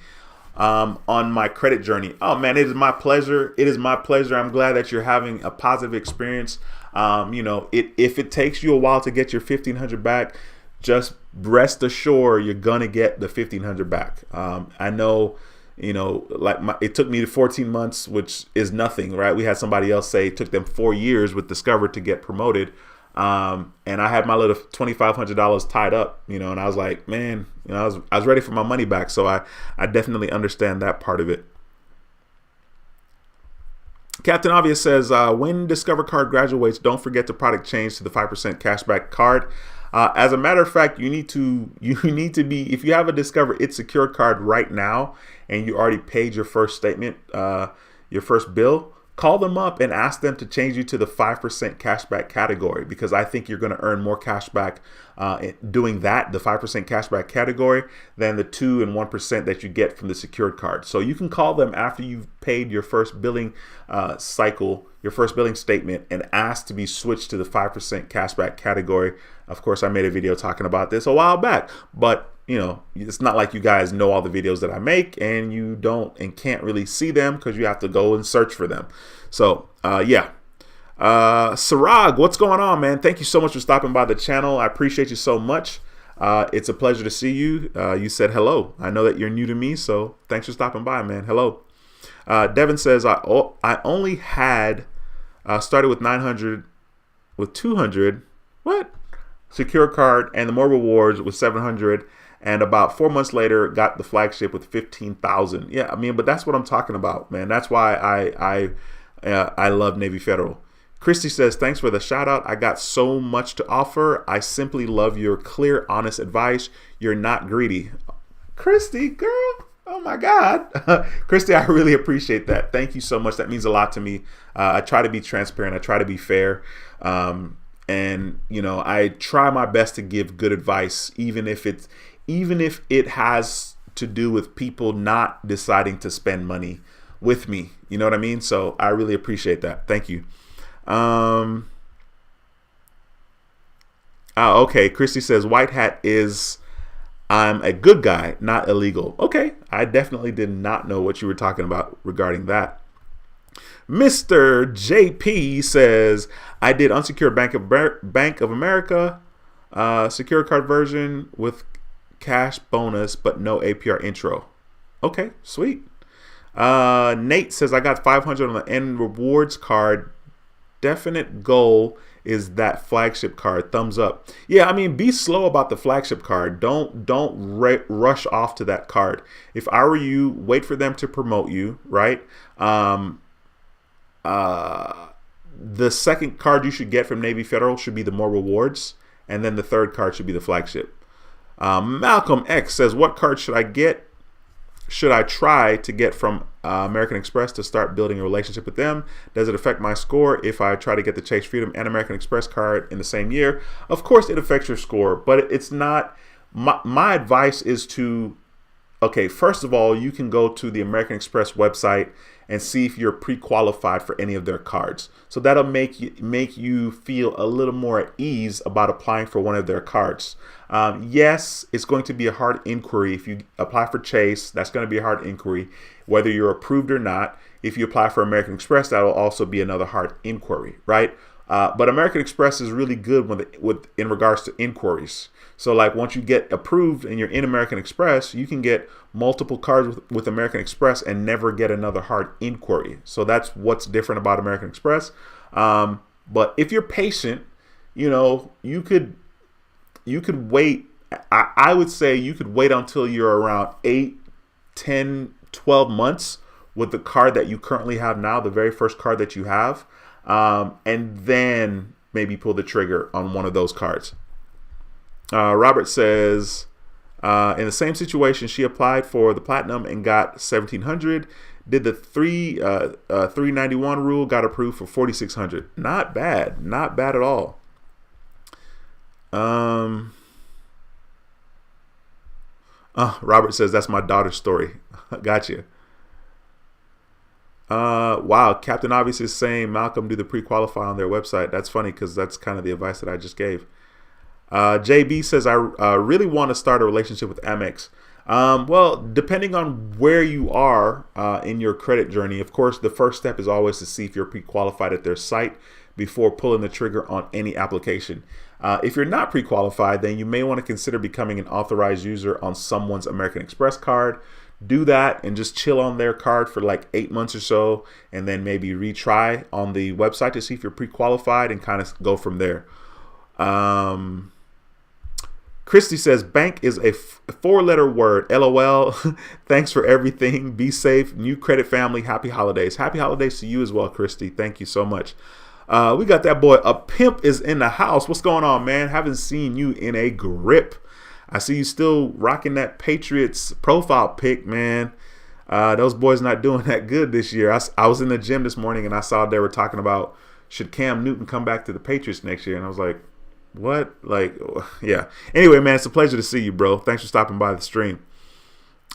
on my credit journey. Oh man, it is my pleasure. It is my pleasure. I'm glad that you're having a positive experience. If it takes you a while to get your $1,500 back, just rest assured you're gonna get the $1,500 back. I know, it took me 14 months, which is nothing, right? We had somebody else say it took them 4 years with Discover to get promoted. And I had my little $2,500 tied up, and I was like, man, I was ready for my money back. So I definitely understand that part of it. Captain Obvious says, when Discover card graduates, don't forget to product change to the 5% cashback card. As a matter of fact, you need to be, if you have a Discover It secured card right now and you already paid your first statement, your first bill, call them up and ask them to change you to the 5% cashback category, because I think you're going to earn more cashback doing that, the 5% cashback category, than the 2 and 1% that you get from the secured card. So you can call them after you've paid your first billing cycle, your first billing statement, and ask to be switched to the 5% cashback category. Of course, I made a video talking about this a while back, but it's not like you guys know all the videos that I make and you don't and can't really see them because you have to go and search for them. So yeah. Sarag, what's going on, man? Thank you so much for stopping by the channel. I appreciate you so much. It's a pleasure to see you. You said hello. I know that you're new to me, so thanks for stopping by, man. Hello. Devin says, I only had started with 900, with 200, what? Secure card, and the more rewards with 700, and about 4 months later got the flagship with 15,000. Yeah, I mean, but that's what I'm talking about, man. That's why I love Navy Federal. Christy says, thanks for the shout out. I got so much to offer. I simply love your clear, honest advice. You're not greedy. Christy, girl, oh my God. Christy, I really appreciate that. Thank you so much. That means a lot to me. I try to be transparent. I try to be fair. And I try my best to give good advice, even if it has to do with people not deciding to spend money with me. You know what I mean? So I really appreciate that. Thank you. Okay. Christy says, white hat is, I'm a good guy, not illegal. Okay. I definitely did not know what you were talking about regarding that. Mr. JP says, I did unsecured Bank of America secure card version with cash bonus, but no APR intro. Okay, sweet. Nate says, I got 500 on the end rewards card. Definite goal is that flagship card. Thumbs up. Yeah, I mean, be slow about the flagship card. Don't rush off to that card. If I were you, wait for them to promote you, right? The second card you should get from Navy Federal should be the more rewards, and then the third card should be the flagship. Malcolm X says, what card should I get? Should I try to get from American Express to start building a relationship with them? Does it affect my score if I try to get the Chase Freedom and American Express card in the same year? Of course it affects your score, but it's not. My advice is to Okay, first of all, you can go to the American Express website and see if you're pre-qualified for any of their cards. So that'll make you feel a little more at ease about applying for one of their cards. Yes, it's going to be a hard inquiry. If you apply for Chase, that's going to be a hard inquiry, whether you're approved or not. If you apply for American Express, that will also be another hard inquiry, right? But American Express is really good in regards to inquiries. So like once you get approved and you're in American Express, you can get multiple cards with American Express and never get another hard inquiry. So that's what's different about American Express. But if you're patient, you could wait. I would say you could wait until you're around 8, 10, 12 months with the card that you currently have now, the very first card that you have, and then maybe pull the trigger on one of those cards. Robert says, in the same situation, she applied for the platinum and got 1,700. Did the 391 rule, got approved for 4,600. Not bad at all. Robert says that's my daughter's story. Gotcha. Wow, Captain Obvious is saying Malcolm do the pre-qualify on their website. That's funny because that's kind of the advice that I just gave. JB says I really want to start a relationship with Amex. Well, depending on where you are in your credit journey, of course, the first step is always to see if you're pre-qualified at their site before pulling the trigger on any application. If you're not pre-qualified, then you may want to consider becoming an authorized user on someone's American Express card. Do that and just chill on their card for like 8 months or so, and then maybe retry on the website to see if you're pre-qualified and kind of go from there. Christy says bank is a 4-letter word. LOL. Thanks for everything. Be safe. New credit family. Happy holidays. Happy holidays to you as well, Christy. Thank you so much. We got that boy. A pimp is in the house. What's going on, man? Haven't seen you in a grip. I see you still rocking that Patriots profile pic, man. Those boys not doing that good this year. I was in the gym this morning and I saw they were talking about should Cam Newton come back to the Patriots next year, and I was like, what? Like, yeah. Anyway, man, it's a pleasure to see you, bro. Thanks for stopping by the stream.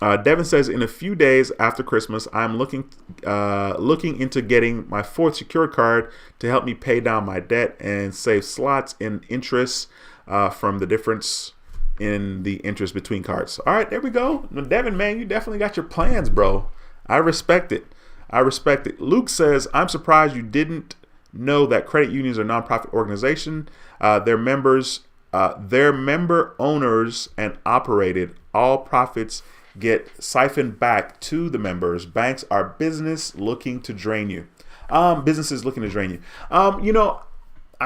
Devin says, in a few days after Christmas, I'm looking into getting my 4th secured card to help me pay down my debt and save slots in interest from the difference in the interest between cards. All right, there we go. Devin, man, you definitely got your plans, bro. I respect it. Luke says, I'm surprised you didn't know that credit unions are nonprofit organization. Their member owners and operated. All profits get siphoned back to the members. Banks are businesses looking to drain you. I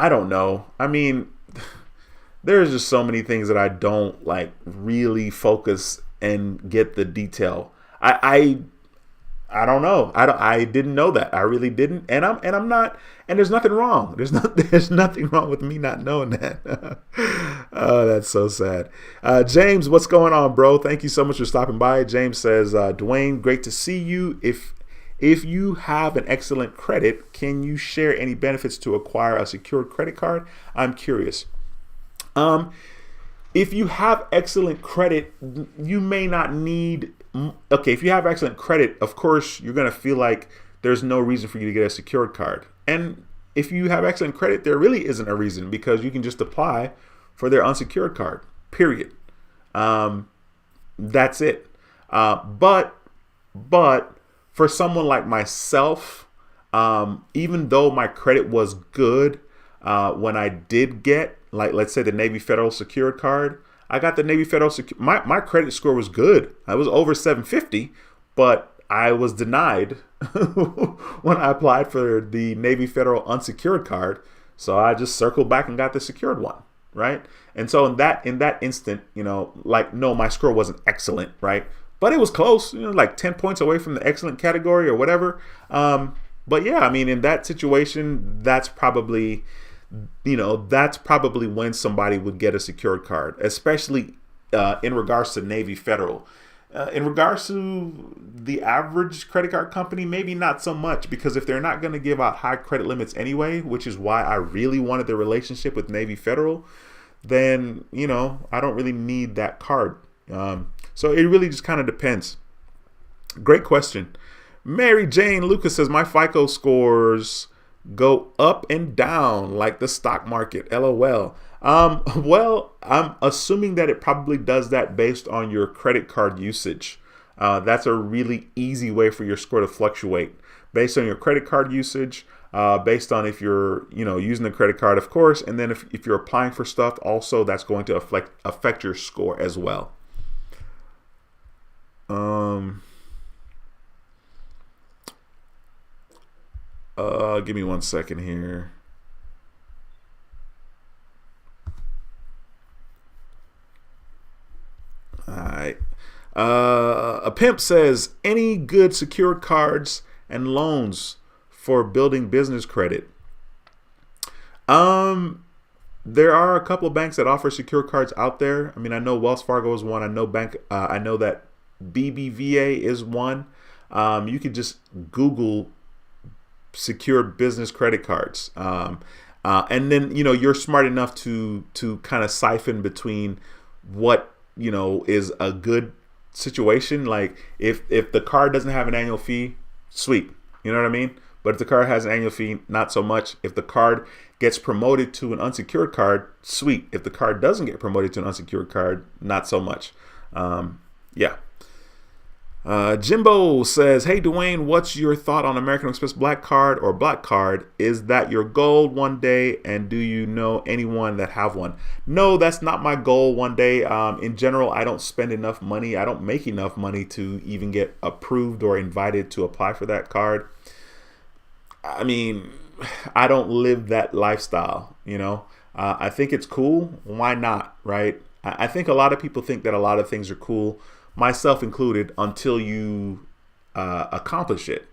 don't know. I mean, there's just so many things that I don't like really focus and get the detail. I don't know. I didn't know that. I really didn't. And I'm not, and there's nothing wrong. There's nothing wrong with me not knowing that. Oh, that's so sad. James, what's going on, bro? Thank you so much for stopping by. James says, Dwayne, great to see you. If you have an excellent credit, can you share any benefits to acquire a secured credit card? I'm curious. If you have excellent credit, you may not need. Okay, if you have excellent credit, of course, you're going to feel like there's no reason for you to get a secured card. And if you have excellent credit, there really isn't a reason, because you can just apply for their unsecured card, period. That's it. But for someone like myself, even though my credit was good, when I did get, like, let's say the Navy Federal secured card, I got the Navy Federal my credit score was good. I was over 750, but I was denied when I applied for the Navy Federal unsecured card. So I just circled back and got the secured one, right? And so in that instant, no, my score wasn't excellent, right? But it was close, like 10 points away from the excellent category or whatever. But yeah, I mean, in that situation, that's probably when somebody would get a secured card, especially in regards to Navy Federal. In regards to the average credit card company, maybe not so much, because if they're not going to give out high credit limits anyway, which is why I really wanted the relationship with Navy Federal, then, I don't really need that card. So it really just kind of depends. Great question. Mary Jane Lucas says, my FICO scores go up and down like the stock market. LOL. Well, I'm assuming that it probably does that based on your credit card usage. That's a really easy way for your score to fluctuate based on your credit card usage, based on if you're, using the credit card, of course. And then if you're applying for stuff also, that's going to affect your score as well. Give me 1 second here. All right. A pimp says, any good secured cards and loans for building business credit? There are a couple of banks that offer secured cards out there. I mean, I know Wells Fargo is one. I know that BBVA is one. You could just Google secured business credit cards, and then you're smart enough to kind of siphon between what is a good situation. Like if the card doesn't have an annual fee, sweet, you know what I mean? But if the card has an annual fee, not so much. If the card gets promoted to an unsecured card, sweet. If the card doesn't get promoted to an unsecured card, not so much. Yeah. Jimbo says, hey, Dwayne, what's your thought on American Express Black Card or Black Card? Is that your goal one day? And do you know anyone that have one? No, that's not my goal one day. In general, I don't spend enough money. I don't make enough money to even get approved or invited to apply for that card. I mean, I don't live that lifestyle, I think it's cool. Why not, right? I think a lot of people think that a lot of things are cool, myself included, until you accomplish it,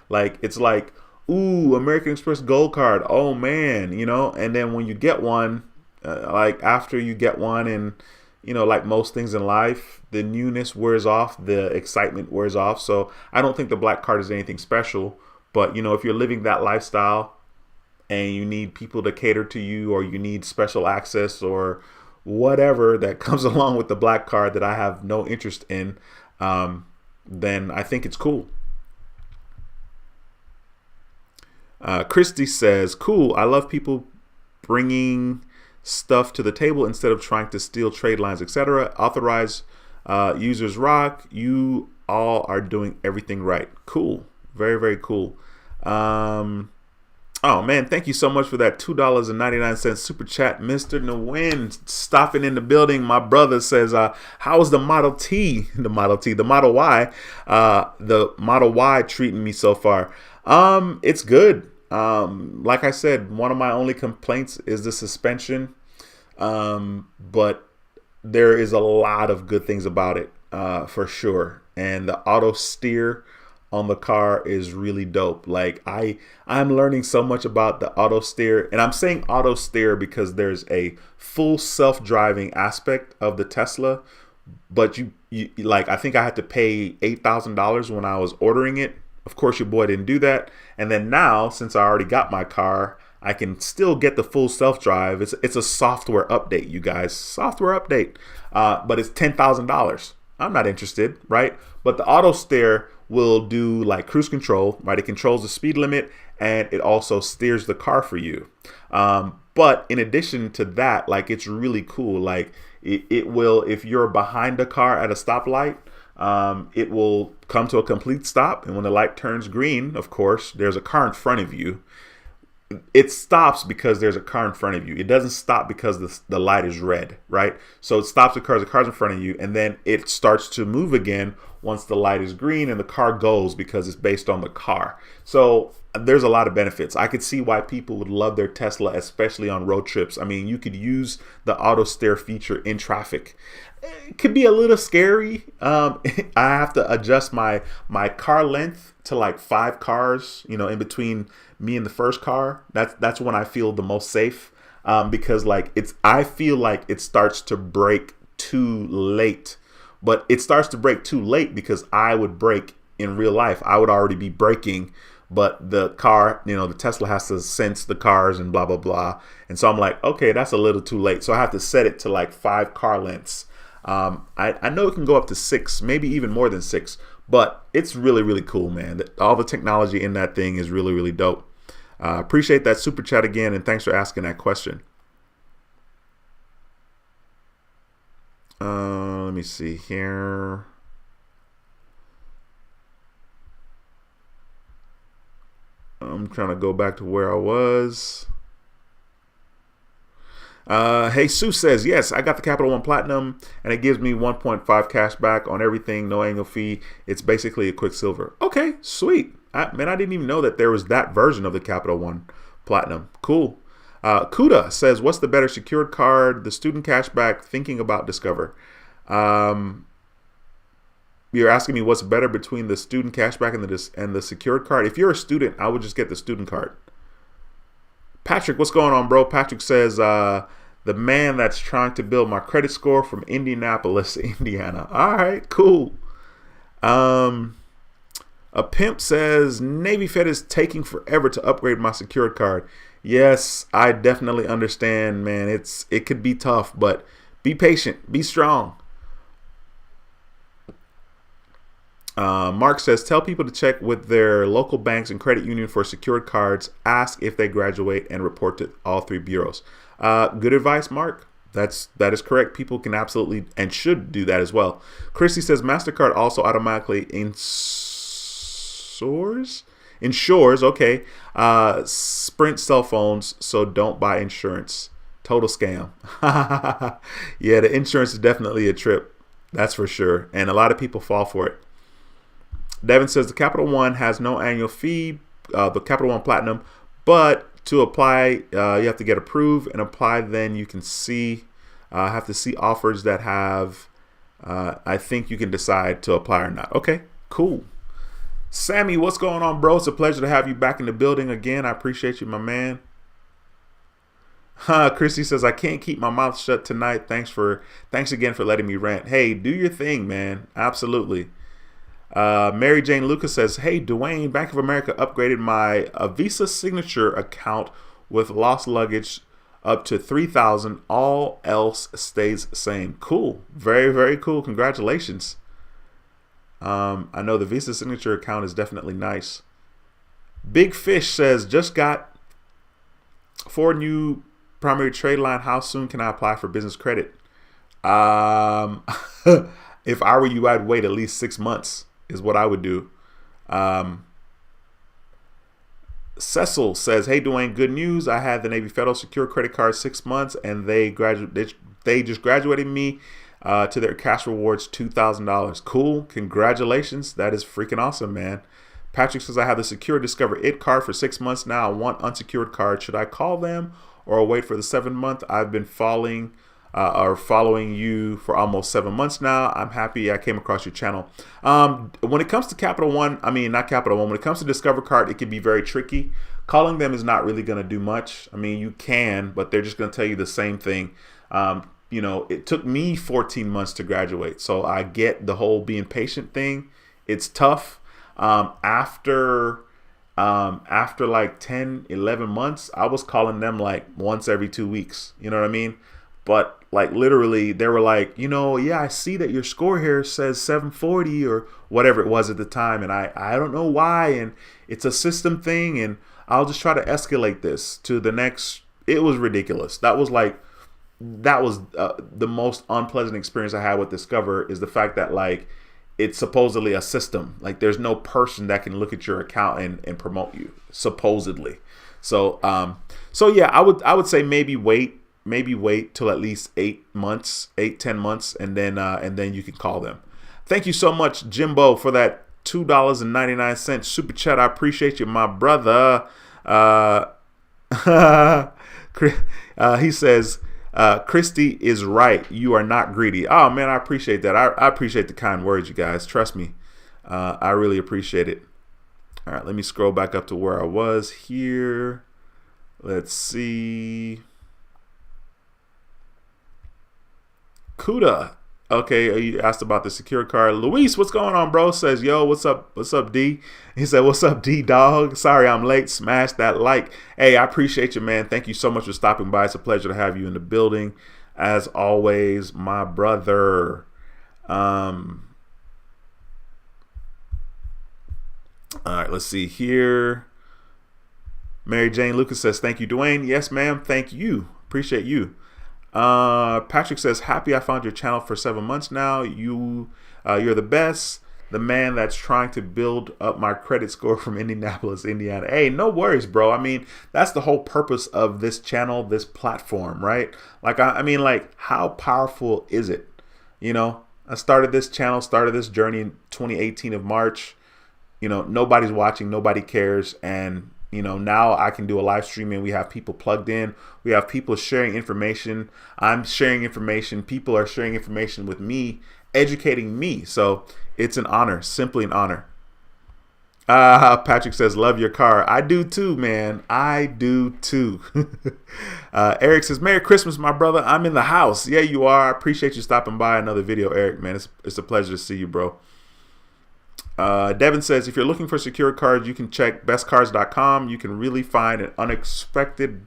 like it's like, ooh, American Express Gold Card, oh man, and then when you get one, like after you get one, and like most things in life, the newness wears off, the excitement wears off. So I don't think the Black Card is anything special, but if you're living that lifestyle and you need people to cater to you, or you need special access or whatever that comes along with the Black Card that I have no interest in, then I think it's cool. Christy says, cool, I love people bringing stuff to the table instead of trying to steal trade lines, etc. Authorized users rock. You all are doing everything right. Cool. Very, very cool. Oh man, thank you so much for that $2.99 super chat, Mr. Nguyen, stopping in the building. My brother says, how is the Model Y, the Model Y treating me so far? It's good. Like I said, one of my only complaints is the suspension, but there is a lot of good things about it, for sure. And the auto steer on the car is really dope. Like I'm learning so much about the auto steer, and I'm saying auto steer because there's a full self-driving aspect of the Tesla, but you like, I think I had to pay $8,000 when I was ordering it. Of course, your boy didn't do that. And then now, since I already got my car, I can still get the full self-drive. It's a software update, you guys, software update, but it's $10,000. I'm not interested, right? But the auto steer will do like cruise control, right? It controls the speed limit and it also steers the car for you. But in addition to that, like, it's really cool. Like it will, if you're behind a car at a stoplight, it will come to a complete stop. And when the light turns green, of course, there's a car in front of you. It stops because there's a car in front of you. It doesn't stop because the light is red, right? So it stops the car's in front of you, and then it starts to move again once the light is green, and the car goes because it's based on the car. So there's a lot of benefits. I could see why people would love their Tesla, especially on road trips. I mean, you could use the auto steer feature in traffic. It could be a little scary. I have to adjust my car length to like 5 cars, in between me and the first car. That's when I feel the most safe, because like I feel like it starts to brake too late. But it starts to brake too late because I would brake in real life. I would already be braking, but the car, the Tesla has to sense the cars and blah, blah, blah. And so I'm like, okay, that's a little too late. So I have to set it to like 5 car lengths. I know it can go up to 6, maybe even more than 6, but it's really, really cool, man. All the technology in that thing is really, really dope. Appreciate that super chat again, and thanks for asking that question. Let me see here. I'm trying to go back to where I was. Hey, Sue says, yes, I got the Capital One Platinum, and it gives me 1.5 cash back on everything, no annual fee. It's basically a QUICKSILVER. Okay, sweet. I didn't even know that there was that version of the Capital One Platinum. Cool. Kuda says, what's the better secured card, the student cashback, thinking about Discover? You're asking me what's better between the student cashback and the secured card. If you're a student, I would just get the student card. Patrick, what's going on, bro? Patrick says, the man that's trying to build my credit score from Indianapolis, Indiana. All right, cool. A pimp says, Navy Fed is taking forever to upgrade my secured card. Yes, I definitely understand, man. It could be tough, but be patient, be strong. Mark says, tell people to check with their local banks and credit union for secured cards. Ask if they graduate and report to all 3 bureaus. Good advice, Mark. That is correct. People can absolutely and should do that as well. Christy says, MasterCard also automatically insures. Okay. Sprint cell phones, so don't buy insurance. Total scam. Yeah, the insurance is definitely a trip. That's for sure. And a lot of people fall for it. Devin says the Capital One has no annual fee, the Capital One Platinum, but to apply, you have to get approved and apply. Then you can have to see offers that have, I think you can decide to apply or not. Okay, cool. Sammy, what's going on, bro? It's a pleasure to have you back in the building again. I appreciate you, my man. Christy says, I can't keep my mouth shut tonight. Thanks again for letting me rant. Hey, do your thing, man. Absolutely. Mary Jane Lucas says, hey, Dwayne, Bank of America upgraded my Visa signature account with lost luggage up to $3,000. All else stays same. Cool. Very, very cool. Congratulations. I know the Visa signature account is definitely nice. Big Fish says, just got 4 new primary trade line. How soon can I apply for business credit? If I were you, I'd wait at least 6 months. Is what I would do. Cecil says, hey, Dwayne, good news. I had the Navy Federal Secure Credit Card 6 months, and they just graduated me to their cash rewards, $2,000. Cool. Congratulations. That is freaking awesome, man. Patrick says, I have the Secure Discover It card for 6 months now. I want unsecured card. Should I call them or wait for the 7 month? I've been following you for almost 7 months now. I'm happy I came across your channel. When it comes to Capital One, not Capital One, when it comes to Discover Card, it can be very tricky. Calling them is not really going to do much. I mean, you can, but they're just going to tell you the same thing. It took me 14 months to graduate, so I get the whole being patient thing. It's tough. After like 10, 11 months, I was calling them like once every 2 weeks. You know what I mean? But like literally they were like, yeah, I see that your score here says 740 or whatever it was at the time. And I don't know why. And it's a system thing. And I'll just try to escalate this to the next. It was ridiculous. That was the most unpleasant experience I had with Discover, is the fact that like it's supposedly a system. Like there's no person that can look at your account and promote you, supposedly. So yeah, I would say maybe wait till at least 10 months, and then you can call them. Thank you so much, Jimbo, for that $2.99 super chat. I appreciate you, my brother. He says, Christy is right. You are not greedy. Oh man, I appreciate that. I appreciate the kind words, you guys. Trust me. I really appreciate it. All right, let me scroll back up to where I was here. Let's see. Kuda. Okay, you asked about the secure card. Luis, what's going on, bro? Says, yo, what's up? What's up, D? He said, what's up, D, dog? Sorry I'm late. Smash that like. Hey, I appreciate you, man. Thank you so much for stopping by. It's a pleasure to have you in the building. as always, my brother. All right, let's see here. Mary Jane Lucas says, thank you, Dwayne. Yes, ma'am. Thank you. Appreciate you. Patrick says, happy I found your channel for 7 months now. You're the best. The man that's trying to build up my credit score from Indianapolis, Indiana. Hey, no worries, bro. I mean, that's the whole purpose of this channel, this platform, right? Like, I mean, like, how powerful is it? You know, I started this channel, started this journey in 2018 of March. You know, nobody's watching, nobody cares. And, you know, now I can do a live stream and we have people plugged in. We have people sharing information. I'm sharing information. People are sharing information with me, educating me. So it's an honor, simply an honor. Patrick says, love your car. I do too, man. I do too. Eric says, Merry Christmas, my brother. I'm in the house. Yeah, you are. I appreciate you stopping by another video, Eric, man. It's a pleasure to see you, bro. Devin says, if you're looking for secured cards, you can check bestcards.com. You can really find unexpected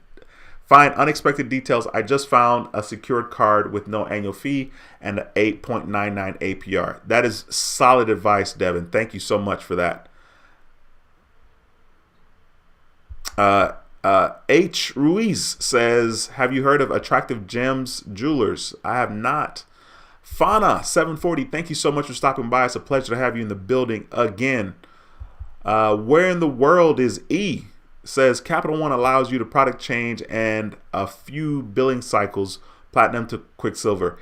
details. I just found a secured card with no annual fee and an 8.99 APR. That is solid advice, Devin. Thank you so much for that. H. Ruiz says, have you heard of Attractive Gems Jewelers? I have not. Fauna 740, thank you so much for stopping by. It's a pleasure to have you in the building again. Where in the world is E? Says Capital One allows you to product change and a few billing cycles, platinum to Quicksilver.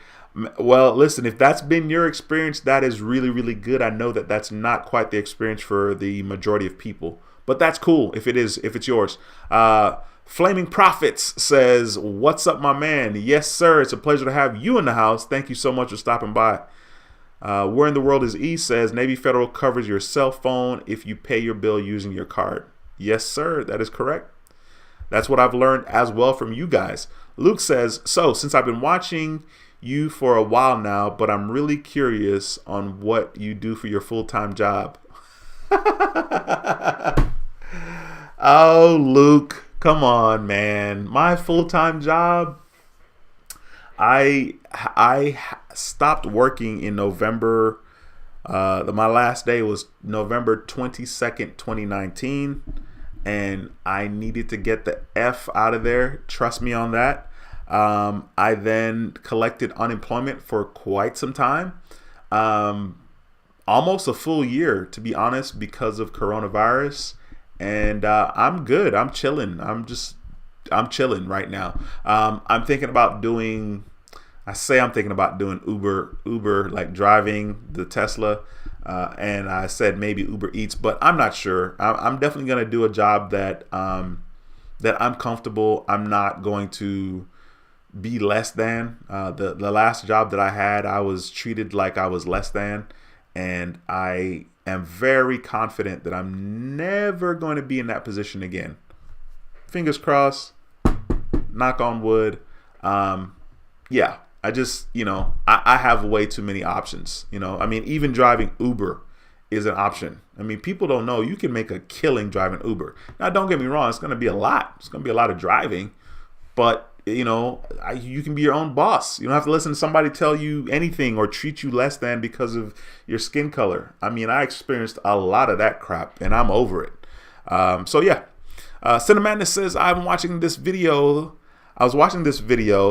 Well, listen, if that's been your experience, that is really, really good. I know that that's not quite the experience for the majority of people, but that's cool if it is, if it's yours. Flaming Profits says, what's up, my man? Yes, sir. It's a pleasure to have you in the house. Thank you so much for stopping by. Where in the world is E? Says, Navy Federal covers your cell phone if you pay your bill using your card. Yes, sir. That is correct. That's what I've learned as well from you guys. Luke says, so since I've been watching you for a while now, but I'm really curious on what you do for your full-time job. Oh, Luke. Come on, man. My full-time job, I stopped working in November. My last day was November 22nd, 2019, and I needed to get the F out of there. Trust me on that. I then collected unemployment for quite some time, almost a full year, to be honest, because of coronavirus. And I'm good. I'm chilling. I'm chilling right now. I'm thinking about doing Uber, like driving the Tesla. And I said maybe Uber Eats, but I'm not sure. I'm definitely going to do a job that I'm comfortable. I'm not going to be less than. The last job that I had, I was treated like I was less than. And I am very confident that I'm never going to be in that position again. Fingers crossed, knock on wood. Yeah, I just, I have way too many options. I mean, even driving Uber is an option. I mean, people don't know you can make a killing driving Uber. Now, don't get me wrong. It's going to be a lot. It's going to be a lot of driving, but you can be your own boss. You don't have to listen to somebody tell you anything or treat you less than because of your skin color. I mean, I experienced a lot of that crap and I'm over it. So yeah, Cinemadness says, I was watching this video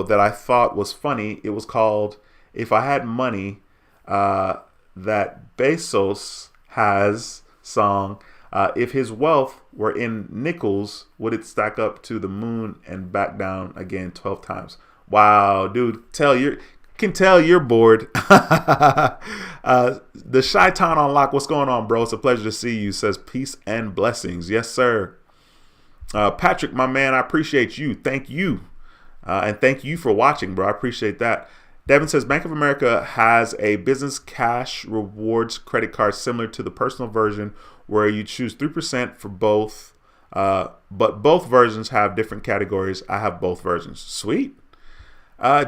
that I thought was funny. It was called If I Had Money, that Bezos has song. If his wealth were in nickels, would it stack up to the moon and back down again 12 times? Wow, dude, can tell you're bored. The Chi-Town on lock. What's going on, bro? It's a pleasure to see you. Says peace and blessings. Yes, sir. Patrick, my man, I appreciate you. Thank you. And thank you for watching, bro. I appreciate that. Devin says Bank of America has a business cash rewards credit card similar to the personal version where you choose 3% for both, but both versions have different categories. I have both versions. Sweet.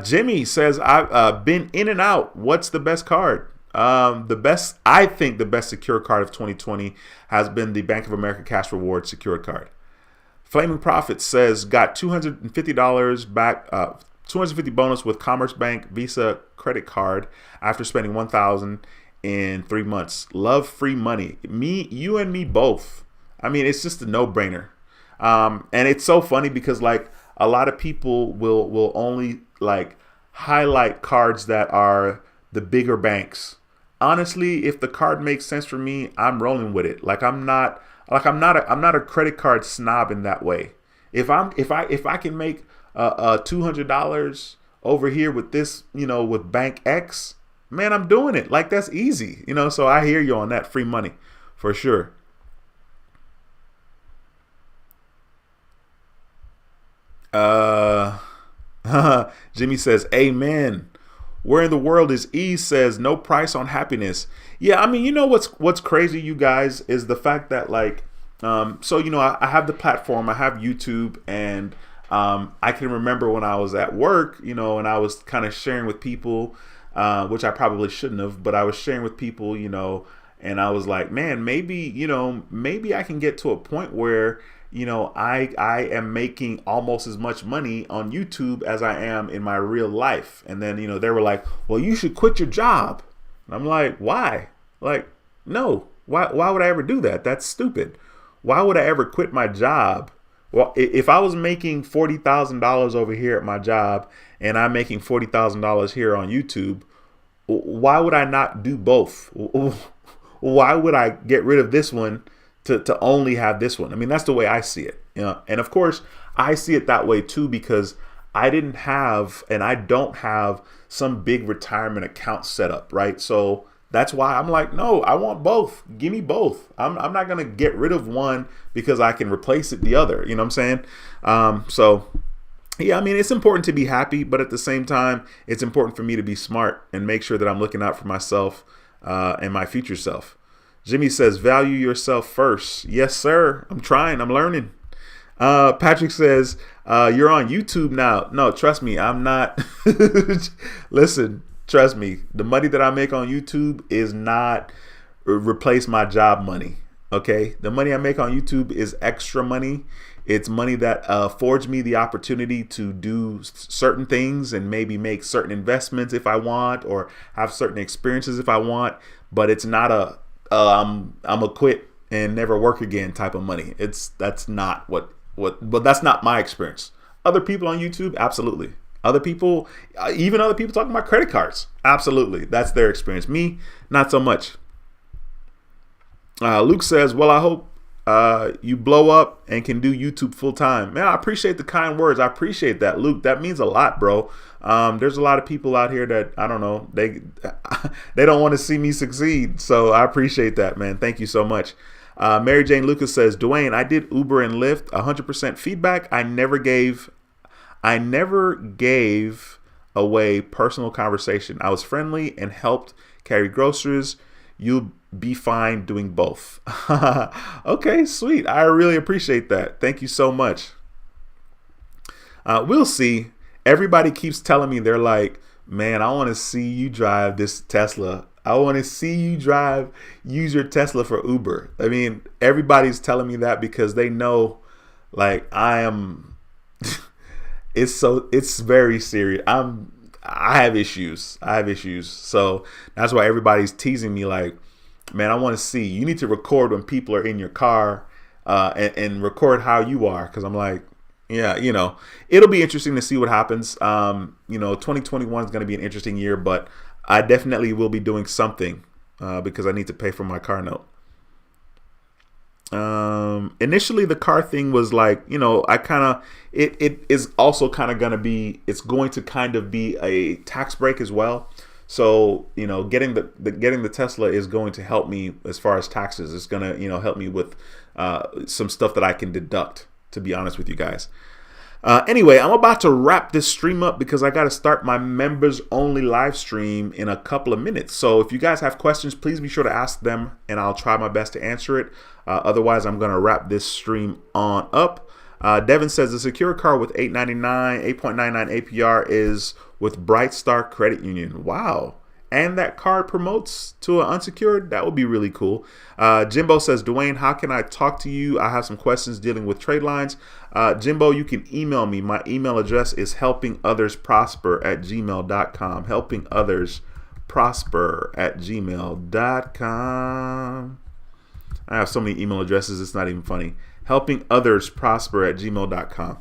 Jimmy says, I've been in and out. What's the best card? I think the best secure card of 2020 has been the Bank of America Cash Rewards secured card. Flaming Profit says, got $250 back, 250 bonus with Commerce Bank Visa credit card after spending 1,000 in 3 months. Love free money. You and me both. I mean, it's just a no-brainer. And it's so funny because like a lot of people will only like highlight cards that are the bigger banks. Honestly, if the card makes sense for me, I'm rolling with it. Like I'm not a credit card snob in that way. If I can make $200 over here with this, with Bank X, man, I'm doing it. Like that's easy, So I hear you on that free money for sure. Jimmy says, amen. Where in the world is E? Says no price on happiness. Yeah, I mean, what's crazy, you guys, is the fact that like, I have the platform, I have YouTube, and I can remember when I was at work, and I was kind of sharing with people, which I probably shouldn't have, but I was sharing with people, and I was like, man, maybe I can get to a point where I am making almost as much money on YouTube as I am in my real life. And then, they were like, well, you should quit your job. And I'm like, why? Like, no, why would I ever do that? That's stupid. Why would I ever quit my job? Well, if I was making $40,000 over here at my job and I'm making $40,000 here on YouTube, why would I not do both? Why would I get rid of this one to only have this one? I mean, that's the way I see it. And of course, I see it that way too, because I didn't have and I don't have some big retirement account set up, right? So that's why I'm like, no, I want both. Give me both. I'm not going to get rid of one because I can replace the other. You know what I'm saying? So, yeah, I mean, it's important to be happy, but at the same time, it's important for me to be smart and make sure that I'm looking out for myself and my future self. Jimmy says, value yourself first. Yes, sir. I'm trying. I'm learning. Patrick says, you're on YouTube now. No, trust me, I'm not. Listen, trust me. The money that I make on YouTube is not replace my job money. Okay. The money I make on YouTube is extra money. It's money that affords me the opportunity to do certain things and maybe make certain investments if I want, or have certain experiences if I want. But it's not I'm a quit and never work again type of money. That's not but that's not my experience. Other people on YouTube, absolutely. Other people, even other people talking about credit cards, absolutely. That's their experience. Me, not so much. Luke says, well, I hope you blow up and can do YouTube full time. Man, I appreciate the kind words. I appreciate that, Luke. That means a lot, bro. There's a lot of people out here that, I don't know, they don't want to see me succeed. So I appreciate that, man. Thank you so much. Mary Jane Lucas says, Dwayne, I did Uber and Lyft, 100% feedback. I never gave away personal conversation. I was friendly and helped carry groceries. You'll be fine doing both. Okay, sweet. I really appreciate that. Thank you so much. We'll see. Everybody keeps telling me, they're like, man, I want to see you drive this Tesla. I want to see you use your Tesla for Uber. I mean, everybody's telling me that because they know, like, I am, it's very serious. I have issues. So that's why everybody's teasing me like, man, I want to see, you need to record when people are in your car and record how you are. Cause I'm like, yeah, it'll be interesting to see what happens. 2021 is going to be an interesting year, but I definitely will be doing something because I need to pay for my car note. Initially the car thing was like, it is also kind of going to be, it's going to kind of be a tax break as well. So, getting the Tesla is going to help me as far as taxes. It's going to, help me with some stuff that I can deduct, to be honest with you guys. Anyway, I'm about to wrap this stream up because I got to start my members only live stream in a couple of minutes. So if you guys have questions, please be sure to ask them and I'll try my best to answer it. Otherwise, I'm going to wrap this stream on up. Devin says the secure car with 8.99 APR is with Bright Star Credit Union. Wow. and that card promotes to an unsecured, that would be really cool. Jimbo says, Dwayne, how can I talk to you? I have some questions dealing with trade lines. Jimbo, you can email me. My email address is helpingothersprosper@gmail.com. Helpingothersprosper@gmail.com. I have so many email addresses, it's not even funny. Helpingothersprosper@gmail.com.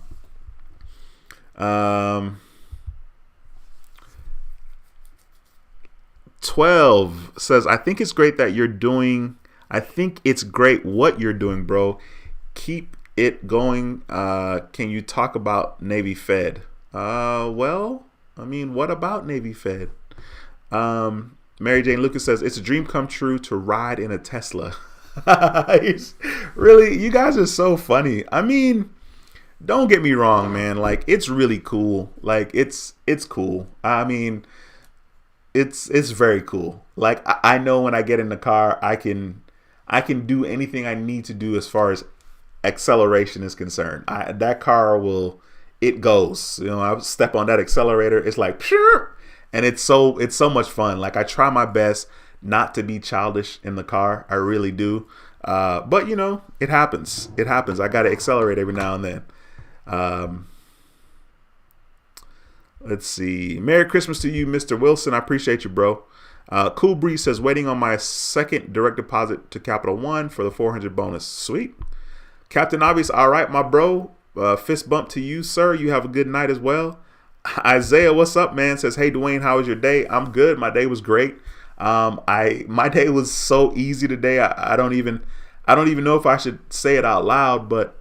12 says, I think it's great what you're doing, bro. Keep it going. Can you talk about Navy Fed? Well, I mean, what about Navy Fed? Mary Jane Lucas says, it's a dream come true to ride in a Tesla. Really, you guys are so funny. I mean, don't get me wrong, man. Like, it's really cool. Like, it's cool. I mean, it's very cool. Like, I know when I get in the car, I can do anything I need to do as far as acceleration is concerned. That car it goes. You know, I step on that accelerator, it's like pure, and it's so much fun. Like, I try my best not to be childish in the car. I really do. But you know, it happens. I got to accelerate every now and then. Let's see. Merry Christmas to you, Mr. Wilson. I appreciate you, bro. Cool Breeze says, waiting on my second direct deposit to Capital One for the 400 bonus. Sweet. Captain Obvious, all right, my bro. Fist bump to you, sir. You have a good night as well. Isaiah, what's up, man? Says, hey, Dwayne, how was your day? I'm good. My day was great. My day was so easy today. I don't even know if I should say it out loud, but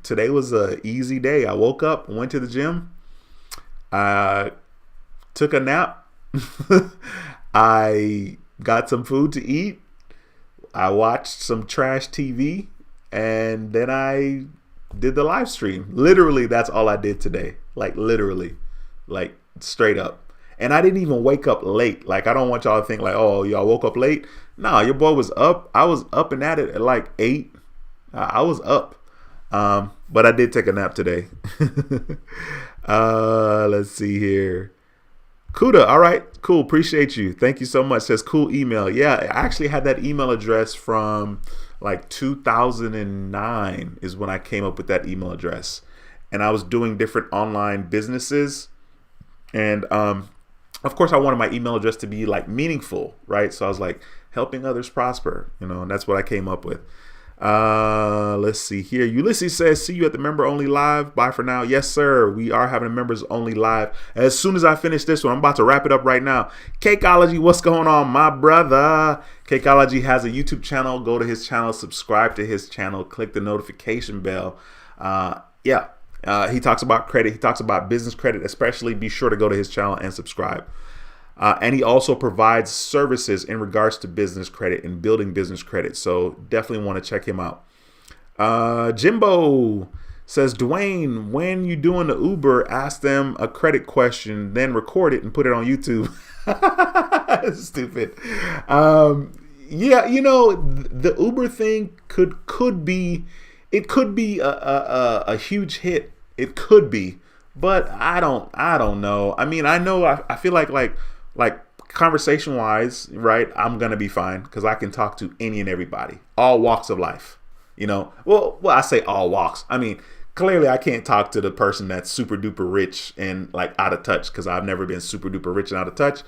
today was a easy day. I woke up, went to the gym. I took a nap. I got some food to eat. I watched some trash TV, and then I did the live stream. Literally, that's all I did today. Like, literally, like, straight up. And I didn't even wake up late. Like, I don't want y'all to think like, oh, y'all woke up late. Nah, your boy was up. I was up and at it at like 8. I was up. But I did take a nap today. Let's see here. Kuda, all right, cool. Appreciate you. Thank you so much. Says cool email. Yeah, I actually had that email address from like 2009 is when I came up with that email address. And I was doing different online businesses. And of course, I wanted my email address to be like meaningful, right? So I was like, helping others prosper, you know, and that's what I came up with. Let's see here. Ulysses says, see you at the member only live. Bye for now. Yes, sir. We are having a members only live as soon as I finish this one. I'm about to wrap it up right now. Cakeology, what's going on, my brother? Cakeology has a YouTube channel. Go to his channel, subscribe to his channel, click the notification bell. He talks about credit. He talks about business credit, especially. Be sure to go to his channel and subscribe. And he also provides services in regards to business credit and building business credit. So definitely want to check him out. Jimbo says, Dwayne, when you doing the Uber, ask them a credit question, then record it and put it on YouTube. Stupid. Yeah, you know, the Uber thing could be a huge hit. It could be, but I don't know. I mean, I feel like conversation wise, right? I'm going to be fine because I can talk to any and everybody, all walks of life, you know? Well, I say all walks. I mean, clearly I can't talk to the person that's super duper rich and like out of touch because I've never been super duper rich and out of touch.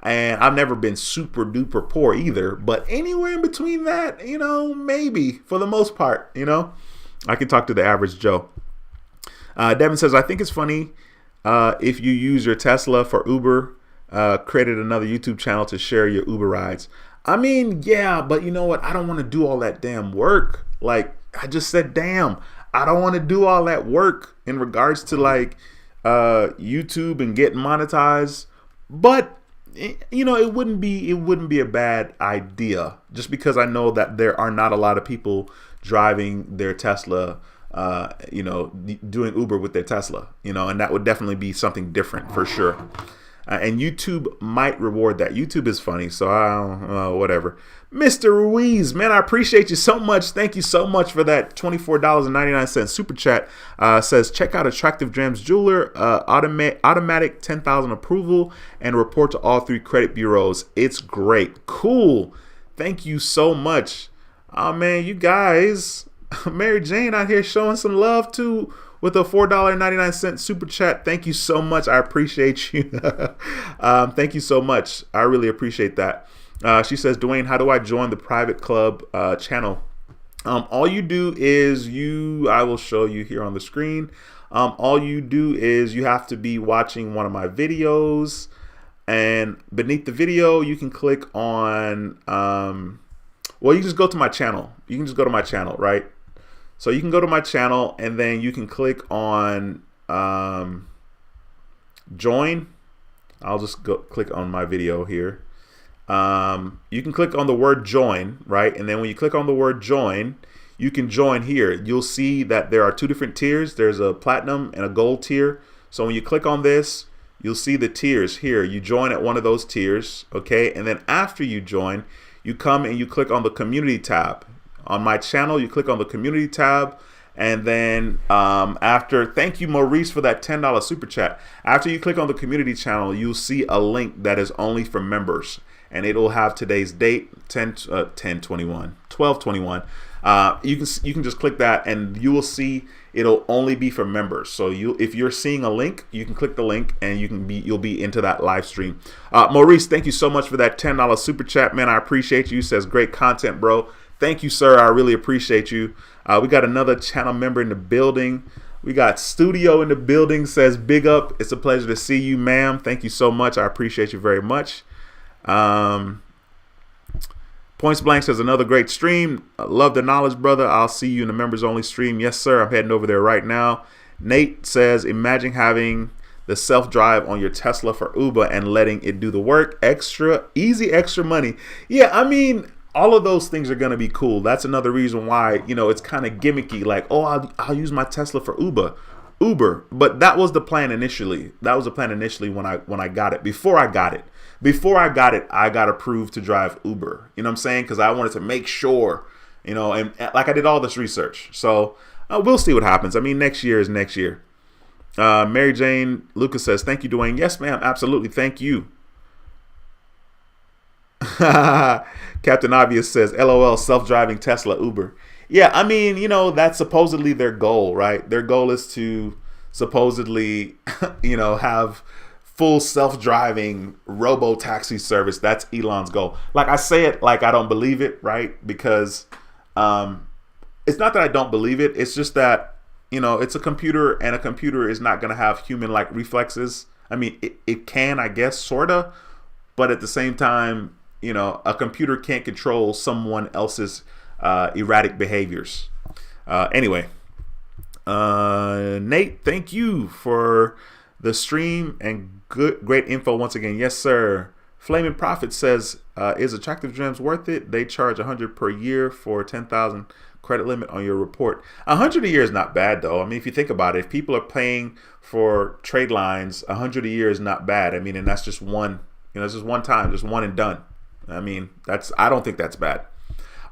And I've never been super duper poor either, but anywhere in between that, you know, maybe for the most part, you know, I can talk to the average Joe. Devin says, I think it's funny if you use your Tesla for Uber, created another YouTube channel to share your Uber rides. I mean, yeah, but you know what? I don't want to do all that damn work. Like I just said, damn, I don't want to do all that work in regards to like YouTube and getting monetized. But you know, it wouldn't be a bad idea just because I know that there are not a lot of people driving their Tesla, you know, doing Uber with their Tesla, you know, and that would definitely be something different for sure. And YouTube might reward that. YouTube is funny, so whatever. Mr. Ruiz, man, I appreciate you so much. Thank you so much for that $24.99 super chat. Says, check out Attractive Gems Jeweler, automatic 10,000 approval, and report to all 3 credit bureaus. It's great. Cool. Thank you so much. Oh, man, you guys, Mary Jane out here showing some love, too, with a $4.99 super chat. Thank you so much. I appreciate you. Thank you so much. I really appreciate that. She says, Dwayne, how do I join the private club channel? All you do is I will show you here on the screen. All you do is you have to be watching one of my videos, and beneath the video, you can click on, well, you just go to my channel. You can just go to my channel, right? So you can go to my channel, and then you can click on join. I'll just click on my video here. You can click on the word join, right? And then when you click on the word join, you can join here. You'll see that there are 2 different tiers. There's a platinum and a gold tier. So when you click on this, you'll see the tiers here. You join at one of those tiers, okay? And then after you join, you come and you click on the community tab. On my channel, you click on the community tab, and then thank you, Maurice, for that $10 super chat. After you click on the community channel, you'll see a link that is only for members, and it'll have today's date, 12/21. You can just click that, and you will see it'll only be for members. So if you're seeing a link, you can click the link, and you'll be into that live stream. Maurice, thank you so much for that $10 super chat, man. I appreciate you. Says great content, bro. Thank you, sir. I really appreciate you. We got another channel member in the building. We got Studio in the building. Says big up. It's a pleasure to see you, ma'am. Thank you so much. I appreciate you very much. Points Blank says another great stream. Love the knowledge, brother. I'll see you in the members only stream. Yes, sir. I'm heading over there right now. Nate says, imagine having the self-drive on your Tesla for Uber and letting it do the work. Easy extra money. Yeah, I mean, all of those things are going to be cool. That's another reason why, it's kind of gimmicky. Like, oh, I'll use my Tesla for Uber. But that was the plan initially. That was the plan initially when I got it. Before I got it, I got approved to drive Uber. You know what I'm saying? Because I wanted to make sure, and like I did all this research. So we'll see what happens. I mean, next year is next year. Mary Jane Lucas says, thank you, Dwayne. Yes, ma'am. Absolutely. Thank you. Captain Obvious says, LOL, self-driving Tesla Uber. Yeah, I mean, that's supposedly their goal, right? Their goal is to supposedly, have full self-driving robo-taxi service. That's Elon's goal. Like, I say it like I don't believe it, right? Because it's not that I don't believe it. It's just that, it's a computer, and a computer is not going to have human-like reflexes. I mean, it can, I guess, sort of. But at the same time, a computer can't control someone else's erratic behaviors. Anyway, Nate, thank you for the stream and great info once again. Yes, sir. Flaming Prophet says, is Attractive Gems worth it? They charge $100 per year for 10,000 credit limit on your report. $100 a year is not bad, though. I mean, if you think about it, if people are paying for trade lines, $100 a year is not bad. I mean, and that's just one. It's just one time, just one and done. I mean, I don't think that's bad.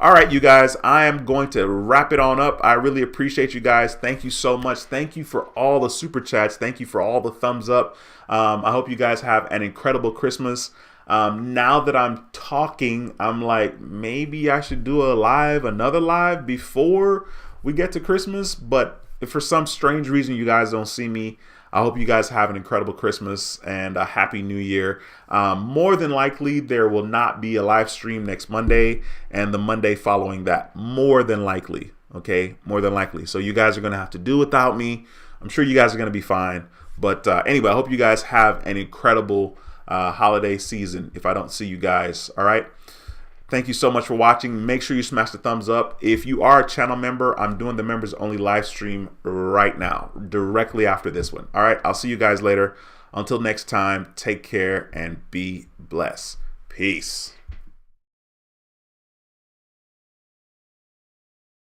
All right, you guys, I am going to wrap it on up. I really appreciate you guys. Thank you so much. Thank you for all the super chats. Thank you for all the thumbs up. I hope you guys have an incredible Christmas. Now that I'm talking, I'm like, maybe I should do another live before we get to Christmas. But if for some strange reason you guys don't see me, I hope you guys have an incredible Christmas and a happy new year. More than likely, there will not be a live stream next Monday and the Monday following that. More than likely. Okay, more than likely. So you guys are going to have to do without me. I'm sure you guys are going to be fine. But anyway, I hope you guys have an incredible holiday season if I don't see you guys. All right. Thank you so much for watching. Make sure you smash the thumbs up. If you are a channel member, I'm doing the members only live stream right now, directly after this one. All right. I'll see you guys later. Until next time, take care and be blessed. Peace.